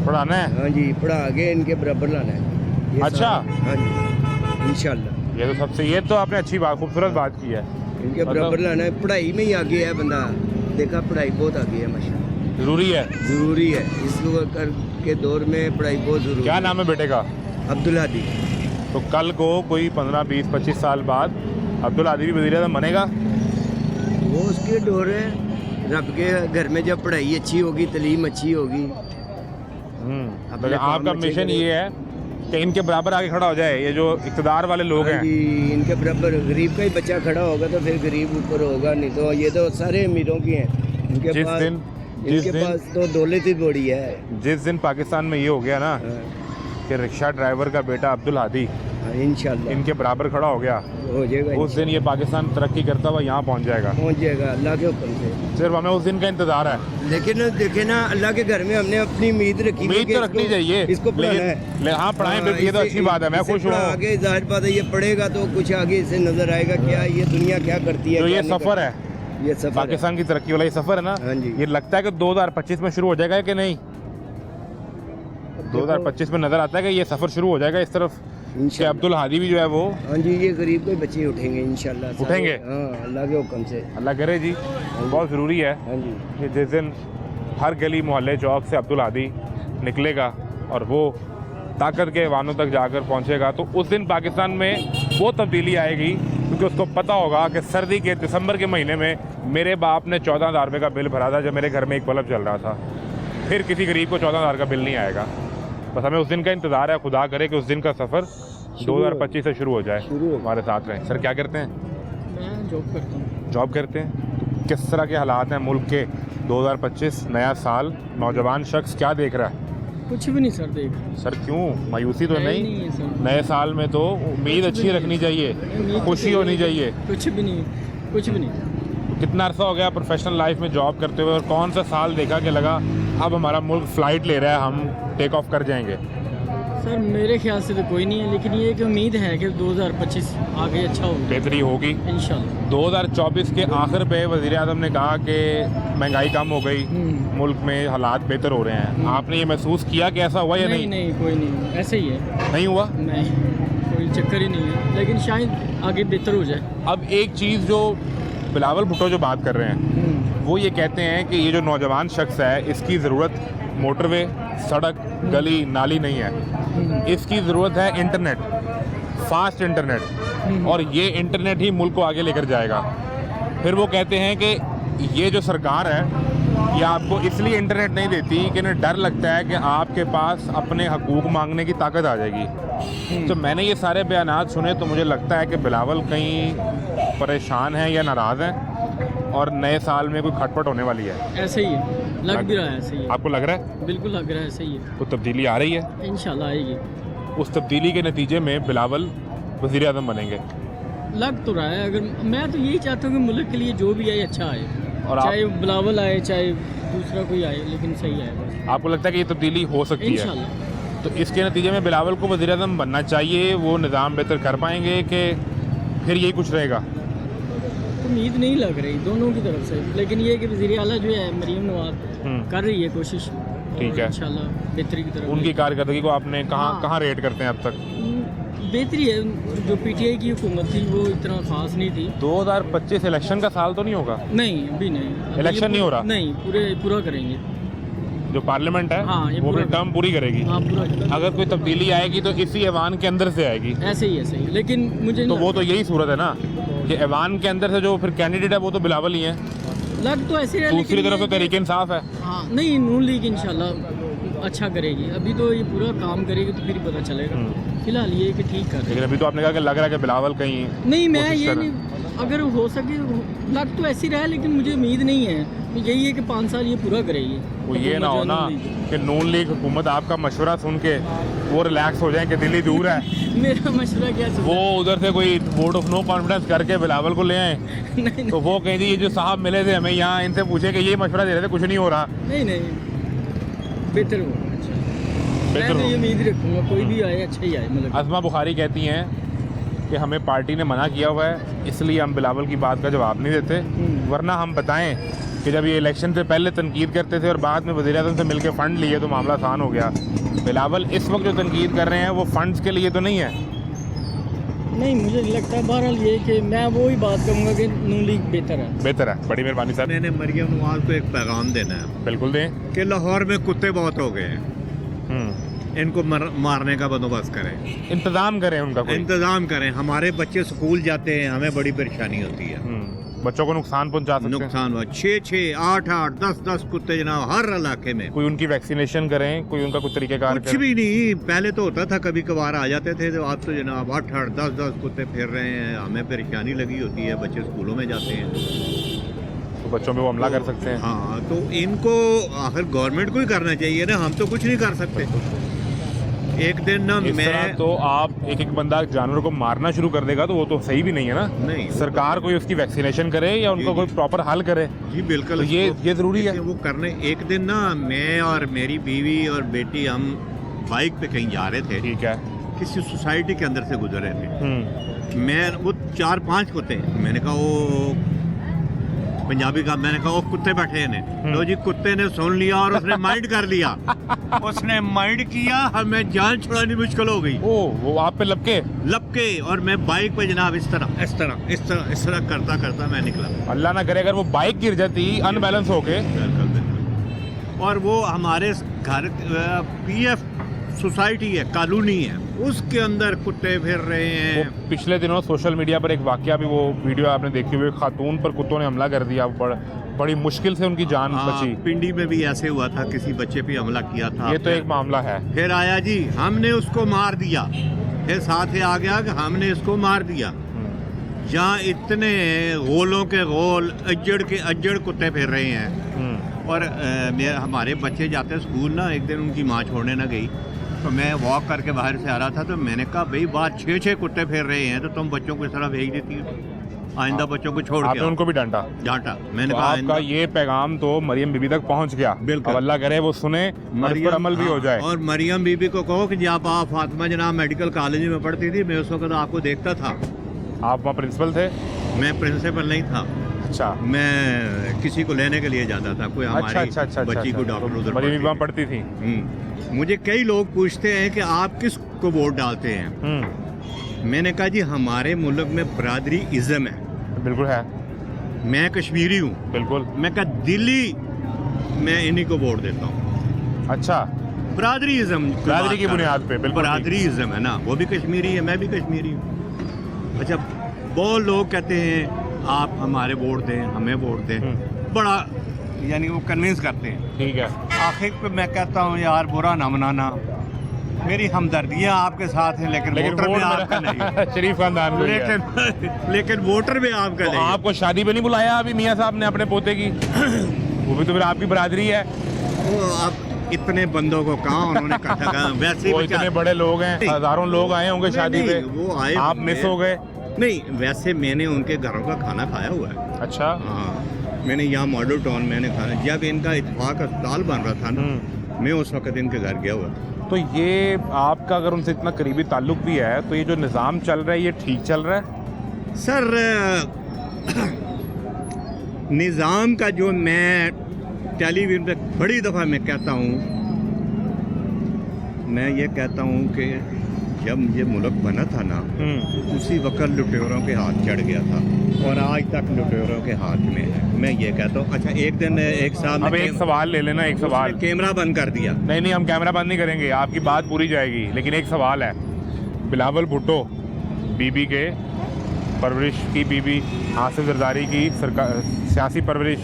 पढ़ाना है? हाँ जी, पढ़ा के इनके बराबर लाना है। ये अच्छा। सारा- हाँ जी, इंशाल्लाह ये तो आपने अच्छी बात, खूबसूरत बात की है। इनके बराबर लाना है। पढ़ाई में ही आगे है बंदा, देखा पढ़ाई बहुत आगे है माशाल्लाह। ज़रूरी है? ज़रूरी है, इस के दौर में पढ़ाई बहुत ज़रूरी क्या है। नाम है बेटे का? अब्दुल हादी। तो कल को कोई 15, 20, 25 साल बाद अब्दुल हादी भी वज़ीर आज़म बनेगा? वो उसके डोर है। रब के घर में जब पढ़ाई अच्छी होगी, तालीम अच्छी होगी। तो अपने आपका काम अच्छे मिशन करें। ये है कि इनके बराबर आगे खड़ा हो जाए, ये जो इक़्तिदार वाले लोग हाँ हैं। जी, इनके बराबर गरीब का ही बच्चा खड़ा होगा तो फिर गरीब ऊपर होगा, नहीं तो ये तो सारे अमीरों की हैं। इनके पास तो दौलत ही बड़ी है। जिस दिन पाकिस्तान में ये हो गया ना हाँ, कि रिक्शा ड्राइवर का बेटा अब्दुल हादी हाँ, इंशाल्लाह इनके बराबर खड़ा हो गया, हो जाएगा, उस दिन ये पाकिस्तान तरक्की करता हुआ यहाँ पहुँच जाएगा। पहुंच जाएगा अल्लाह के हुक्म से। सिर्फ हमें उस दिन का इंतजार है। लेकिन देखे ना, अल्लाह के घर में हमने अपनी उम्मीद रखी, उम्मीद तो रखनी चाहिए, इसको पढ़ाना है। हाँ पढ़ाएं, बिल्कुल, ये तो अच्छी बात है, मैं खुश हूँ। आगे जाहिर बात है, ये पढ़ेगा तो कुछ आगे इसे नजर आएगा क्या ये दुनिया क्या करती है। जो ये क्या नहीं सफर है, ये सफर पाकिस्तान की तरक्की वाला ये सफर है ना, हाँ जी। ये लगता है कि 2025 में शुरू हो जाएगा कि नहीं? 2025 में नजर आता है कि ये सफर शुरू हो जाएगा इस तरफ कि इंशाल्लाह। अब्दुल हादी भी जो है वो हाँ जी, ये गरीब के बच्चे उठेंगे इंशाल्लाह। उठेंगे? हाँ, अल्लाह के हुक्म से। अल्लाह करे जी। बहुत ज़रूरी है हाँ जी। कि जिस दिन हर गली मोहल्ले चौक से अब्दुल हादी निकलेगा और वो ताकत के वानों तक जाकर पहुंचेगा, तो उस दिन पाकिस्तान में वो तब्दीली आएगी, क्योंकि उसको पता होगा कि सर्दी के दिसंबर के महीने में मेरे बाप ने 14,000 रुपये का बिल भरा था जब मेरे घर में एक बल्ब चल रहा था। फिर किसी गरीब को 14,000 का बिल नहीं आएगा। बस हमें उस दिन का इंतज़ार है। खुदा करे कि उस दिन का सफ़र 2025 से शुरू हो जाए। हमारे साथ रहें। सर क्या करते हैं? मैं जॉब करता हूँ। जॉब करते हैं। किस तरह के हालात हैं मुल्क के? 2025 नया साल, नौजवान शख्स क्या देख रहा है? कुछ भी नहीं सर देख। सर क्यों? मायूसी तो नहीं? नहीं है सर। नए साल में तो उम्मीद अच्छी रखनी चाहिए, खुशी होनी चाहिए। कुछ भी नहीं, कुछ भी नहीं। कितना अरसा हो गया प्रोफेशनल लाइफ में जॉब करते हुए, और कौन सा साल देखा कि लगा अब हमारा मुल्क फ़्लाइट ले रहा है, हम टेक ऑफ कर जाएंगे? सर मेरे ख्याल से तो कोई नहीं है, लेकिन ये एक उम्मीद है कि 2025 आगे अच्छा होगा, बेहतरी होगी इंशाल्लाह। 2024 के आखिर पे वज़ीर आज़म ने कहा कि महंगाई कम हो गई, मुल्क में हालात बेहतर हो रहे हैं। आपने ये महसूस किया कि ऐसा हुआ या नहीं? नहीं, कोई नहीं, ऐसे ही है। नहीं हुआ? नहीं, कोई चक्कर ही नहीं है, लेकिन शायद आगे बेहतर हो जाए। अब एक चीज़ जो बिलावल भुट्टो जो बात कर रहे हैं, वो ये कहते हैं कि ये जो नौजवान शख्स है, इसकी ज़रूरत मोटरवे, सड़क, गली नाली नहीं है, इसकी ज़रूरत है इंटरनेट, फास्ट इंटरनेट, और ये इंटरनेट ही मुल्क को आगे लेकर जाएगा। फिर वो कहते हैं कि ये जो सरकार है, ये आपको इसलिए इंटरनेट नहीं देती कि इन्हें डर लगता है कि आपके पास अपने हकूक़ मांगने की ताकत आ जाएगी। तो मैंने ये सारे बयानात सुने तो मुझे लगता है कि बिलावल कहीं परेशान हैं या नाराज़ हैं, और नए साल में कोई खटपट होने वाली है। ऐसे ही है, लग भी रहा है ऐसे ही है। आपको लग रहा है? बिल्कुल लग रहा है ऐसे ही है। तो तब्दीली आ रही है, इंशाल्लाह आएगी। उस तब्दीली के नतीजे में बिलावल वज़ीर आज़म बनेंगे। लग तो रहा है। अगर मैं तो यही चाहता हूँ कि मुल्क के लिए जो भी आए अच्छा आए, और चाहे बिलावल आए चाहे दूसरा कोई आए, लेकिन सही आए बस। आपको लगता है कि ये तब्दीली हो सकती है? इंशाल्लाह। तो इसके नतीजे में बिलावल को वज़ीर आज़म बनना चाहिए, वो निज़ाम बेहतर कर पाएंगे कि फिर यही कुछ रहेगा? उम्मीद नहीं लग रही दोनों की तरफ से, लेकिन ये कि वज़ीर आला जो है मरीम नवाज कर रही है कोशिश। ठीक है, इंशाल्लाह बेहतरी की तरफ। उनकी कारकर्दगी को आपने हाँ। कहाँ रेट करते हैं अब तक? बेहतरी है। जो पीटीआई की हुकूमत थी वो इतना खास नहीं थी। 2025 इलेक्शन का साल तो नहीं होगा? नहीं, अभी नहीं। अभी इलेक्शन ये नहीं हो रहा? नहीं, पूरा करेंगे। जो पार्लियामेंट है, हाँ, ये वो अपनी पूरा- टर्म पूरी करेगी। हाँ, पूरा करेंगे। अगर कोई तब्दीली आएगी तो इसी ऐवान के अंदर से आएगी। ऐसे ही, लेकिन मुझे तो नहीं वो तो यही सूरत है ना कि ऐवान के अंदर से जो फिर कैंडिडेट है वो तो बिलावल ही है। लग तो ऐसे है, दूसरी लेकिन तरफ ये तो तहरीक इंसाफ है। हाँ, नहीं, नून लीग इंशाल्लाह अच्छा करेगी। अभी तो ये पूरा काम करेगी तो फिर ही पता चलेगा। फिलहाल ये कि ठीक कर रही है। लेकिन अभी तो आपने कहा कि लग रहा है कि बिलावल कहीं नहीं, मैं कोशिश ये कर- नहीं, अगर हो सके लग तो ऐसी रहा है, लेकिन मुझे उम्मीद नहीं है। यही है कि 5 साल ये पूरा करेगी। वो ये ना हो ना कि नून लीग हुकूमत आपका मशवरा सुन के वो रिलैक्स हो जाए कि दिल्ली दूर है, मेरा मशवरा क्या सुना? वो उधर से कोई वोट ऑफ नो कॉन्फिडेंस करके बिलावल को ले आए, नहीं, तो वो कहें जी ये जो साहब मिले थे हमें यहाँ, इनसे पूछे कि ये मशवरा दे रहे थे, कुछ नहीं हो रहा। नहीं, बेहतर हो। अच्छा, मैं बेहतर तो ये हो। उम्मीद रखूँगा कोई भी आए अच्छा ही आए। मतलब अज़मा बुखारी कहती हैं कि हमें पार्टी ने मना किया हुआ है, इसलिए हम बिलावल की बात का जवाब नहीं देते, वरना हम बताएं कि जब ये इलेक्शन से पहले तनकीद करते थे और बाद में वज़ीर आज़म से मिलकर फ़ंड लिए तो मामला आसान हो गया। बिलावल इस वक्त जो तनकीद कर रहे हैं वो फ़ंड्स के लिए तो नहीं है। नहीं, मुझे नहीं लगता। बहरहाल ये कि मैं वो ही बात करूँगा कि नून लीग बेहतर है। बेहतर है। बड़ी मेहरबानी सर। मैंने मरियम नवाज को एक पैगाम देना है बिल्कुल दें। कि लाहौर में कुत्ते बहुत हो गए हैं, इनको मारने का बंदोबस्त करें, इंतज़ाम करें उनका कोई। इंतजाम करें। हमारे बच्चे स्कूल जाते हैं, हमें बड़ी परेशानी होती है। बच्चों को नुकसान पहुंचा सकते हैं। नुकसान हुआ 6-6, 8-8, 10-10 कुत्ते जनाब हर इलाके में। कोई उनकी वैक्सीनेशन करें, कोई उनका कुछ तरीक़ेकार कुछ भी नहीं, पहले तो होता था कभी कभार आ जाते थे, तो अब तो जनाब 8-8, 10-10 कुत्ते फिर रहे हैं। हमें परेशानी लगी होती है, बच्चे स्कूलों में जाते हैं तो बच्चों पे वो हमला कर सकते हैं। हाँ, तो इनको आखिर गवर्नमेंट को ही करना चाहिए ना, हम तो कुछ नहीं कर सकते। एक दिन ना इस तरह मैं तो आप एक बंदा जानवर को मारना शुरू कर देगा तो वो तो सही भी नहीं है ना। नहीं, सरकार कोई उसकी वैक्सीनेशन करे या उनको कोई प्रॉपर हल करे। जी बिल्कुल, तो ये ज़रूरी है। वो करने एक दिन ना मैं और मेरी बीवी और बेटी हम बाइक पे कहीं जा रहे थे, ठीक है। किसी सोसाइटी के अंदर से गुजर रहे थे। मैं वो 4-5 कुत्ते, मैंने कहा वो पंजाबी का, मैंने कहा वो कुत्ते बैठे हैं। तो जी कुत्ते ने सुन लिया और उसने माइंड कर लिया। उसने माइंड किया, हमें जान छुड़ानी मुश्किल हो गई। ओ वो आप पे लपके और मैं बाइक पे जनाब इस तरह करता करता मैं निकला। अल्लाह ना करे अगर वो बाइक गिर जाती अनबैलेंस होके। बिल्कुल। और वो हमारे घर पीएफ सोसाइटी है, कॉलोनी है, उसके अंदर कुत्ते फिर रहे हैं। वो पिछले दिनों सोशल मीडिया पर एक वाकया भी, वो वीडियो आपने देखी हुई, खातून पर कुत्तों ने हमला कर दिया, बड़ी मुश्किल से उनकी जान बची। पिंडी में भी ऐसे हुआ था, किसी बच्चे पे हमला किया था। ये तो एक मामला है। फिर आया जी, हमने उसको मार दिया। फिर साथ ही आ गया कि हमने इसको मार दिया। जहाँ इतने गोलों के गोल, अज्जड़ के अज्जड़ कुत्ते फिर रहे हैं। और हमारे बच्चे जाते स्कूल ना, एक दिन उनकी माँ छोड़ने ना गई, तो मैं वॉक करके बाहर से आ रहा था, तो मैंने कहा भाई बाहर 6-6 कुत्ते फिर रहे हैं, तो तुम बच्चों को इस तरह भेज देती हो, आइंदा बच्चों को छोड़ के उनको भी डांटा। मैंने तो कहा आपका ये पैगाम तो मरियम बीबी तक पहुंच गया। बिल्कुल। अब अल्लाह करे वो सुने और इस पर अमल भी हो जाए। और मरियम बीबी को कहो कि जब आप फातिमा जनाब मेडिकल कॉलेज में पढ़ती थी, मैं उस वक्त आपको देखता था। आप वहाँ प्रिंसिपल थे? मैं प्रिंसिपल नहीं था। अच्छा। मैं किसी को लेने के लिए जाता था, कोई हमारी बच्ची को डॉक्टर उधर मरियम बीबी वहाँ पढ़ती थी। मुझे कई लोग पूछते हैं कि आप किस को वोट डालते हैं। मैंने कहा जी हमारे मुल्क में बरादरी इज़्म है। बिल्कुल है। मैं कश्मीरी हूँ। बिल्कुल। मैं कहा दिल्ली, मैं इन्हीं को वोट देता हूँ। अच्छा, बरादरी इज़्म, बरादरी की बुनियाद पे। बिल्कुल बरादरी इज़्म है ना, वो भी कश्मीरी है, मैं भी कश्मीरी हूँ। अच्छा, बहुत लोग कहते हैं आप हमारे वोट दें, हमें वोट दें, बड़ा यानी वो कन्विंस करते हैं। ठीक है। आखिर पे मैं कहता हूँ यार बुरा ना मनाना, मेरी हमदर्दियाँ आपके साथ हैं, लेकिन वोटर में आपका नहीं। शरीफ खानदान को लेकिन वोटर में आपका नहीं। आपको शादी पे नहीं बुलाया अभी मियाँ साहब ने अपने पोते की? वो भी तो फिर आपकी बरादरी है। वो आप इतने बंदों को कहाँ उन्होंने इकट्ठा कहा? वैसे वो इतने बड़े लोग हैं, हजारों लोग आए होंगे शादी पे, वो आए, आप मिस हो गए। नहीं, वैसे मैंने उनके घरों का खाना खाया हुआ है। अच्छा। हाँ, मैंने यहाँ मॉडल टाउन मैंने खाना, जब इनका इत्तेफाक अस्पताल बन रहा था ना, मैं उस वक्त इनके घर गया हुआ था। तो ये आपका अगर उनसे इतना करीबी ताल्लुक भी है, तो ये जो निज़ाम चल रहा है ये ठीक चल रहा है? सर निज़ाम का जो मैं टेलीविज़न पे बड़ी दफ़ा मैं कहता हूँ, मैं ये कहता हूँ कि जब ये मुल्क बना था ना, उसी वक्त लुटेरों के हाथ चढ़ गया था और आज तक लुटेरों के हाथ में है। मैं ये कहता हूँ। अच्छा, एक दिन एक साहब अब एक सवाल ले लेना, एक सवाल। कैमरा बंद कर दिया। नहीं, हम कैमरा बंद नहीं करेंगे, आपकी बात पूरी जाएगी, लेकिन एक सवाल है। बिलावल भुट्टो बीबी के परवरिश की, बीबी आसिफ जरदारी की सियासी परवरिश,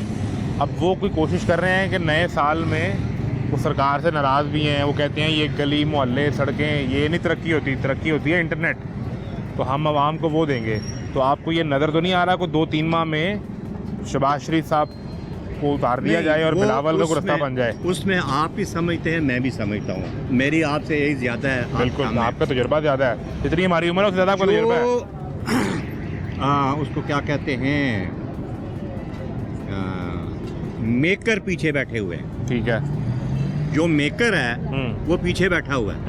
अब वो कोई कोशिश कर रहे हैं कि नए साल में वो सरकार से नाराज़ भी हैं। वो कहते हैं ये गली मोहल्ले सड़कें ये नहीं तरक्की होती, तरक्की होती है इंटरनेट, तो हम आवाम को वो देंगे। तो आपको ये नज़र तो नहीं आ रहा को 2-3 माह में शहबाज शरीफ साहब को उतार दिया जाए और बिलावल का गुरस्ता बन जाए? उसमें आप भी समझते हैं, मैं भी समझता हूँ, मेरी आपसे यही ज़्यादा है। बिल्कुल, आपका तजुर्बा ज़्यादा है, जितनी हमारी उम्र है उससे ज़्यादा आपका तजुर्बा है। उसको क्या कहते हैं, मेकर पीछे बैठे हुए हैं। ठीक है। जो मेकर है वो पीछे बैठा हुआ है,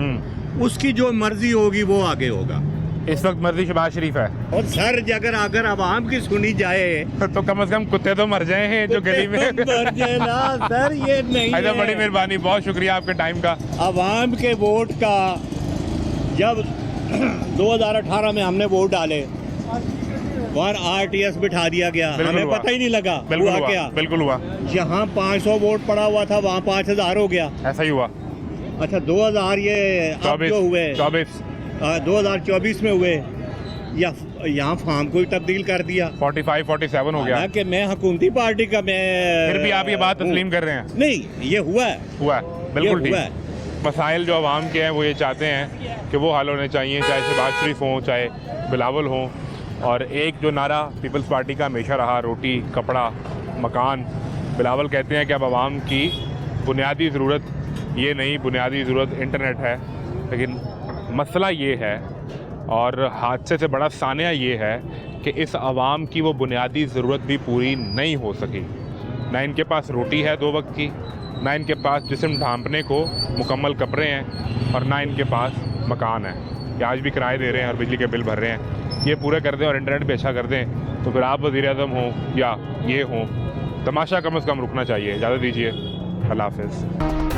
उसकी जो मर्जी होगी वो आगे होगा। इस वक्त मर्जी शहबाज शरीफ है। और सर अगर आवाम की सुनी जाए तो कम से कम कुत्ते तो मर जाए हैं जो गली में। मर जाए ना सर, ये नहीं है। बड़ी मेहरबानी, बहुत शुक्रिया आपके टाइम का। आवाम के वोट का जब 2018 में हमने वोट डाले, वहाँ RTS बिठा दिया गया, हमें पता ही नहीं लगा हुआ क्या। बिल्कुल हुआ। जहाँ 500 वोट पड़ा हुआ था वहाँ 5000 हो गया। ऐसा ही हुआ। अच्छा, 2000 ये अब जो हुए 2024 में हुए, या यहाँ फार्म को ही तब्दील कर दिया, 45-47 हो गया। कि मैं हुकूमती पार्टी का, मैं फिर भी आप ये बात तस्लीम कर रहे हैं? नहीं, ये हुआ है, बिल्कुल ठीक। मसाइल जो आवाम के हैं वो ये चाहते हैं कि वो हल होने चाहिए, चाहे शहबाज शरीफ हों चाहे बिलावल हों। और एक जो नारा पीपल्स पार्टी का हमेशा रहा, रोटी कपड़ा मकान, बिलावल कहते हैं कि अब आवाम की बुनियादी ज़रूरत ये नहीं, बुनियादी ज़रूरत इंटरनेट है। लेकिन मसला ये है और हादसे से बड़ा सानिया ये है कि इस आवाम की वो बुनियादी ज़रूरत भी पूरी नहीं हो सकी। ना इनके पास रोटी है 2 वक्त की, ना इनके पास जिस्म ढांपने को मुकम्मल कपड़े हैं, और ना इनके पास मकान है। ये आज भी किराए दे रहे हैं और बिजली के बिल भर रहे हैं। ये पूरे कर दें और इंटरनेट भी अच्छा कर दें तो फिर आप वज़ीर-ए-आज़म हों या ये हों, तमाशा कम से कम रुकना चाहिए। इजाज़त दीजिए, अल्लाह हाफ़िज़।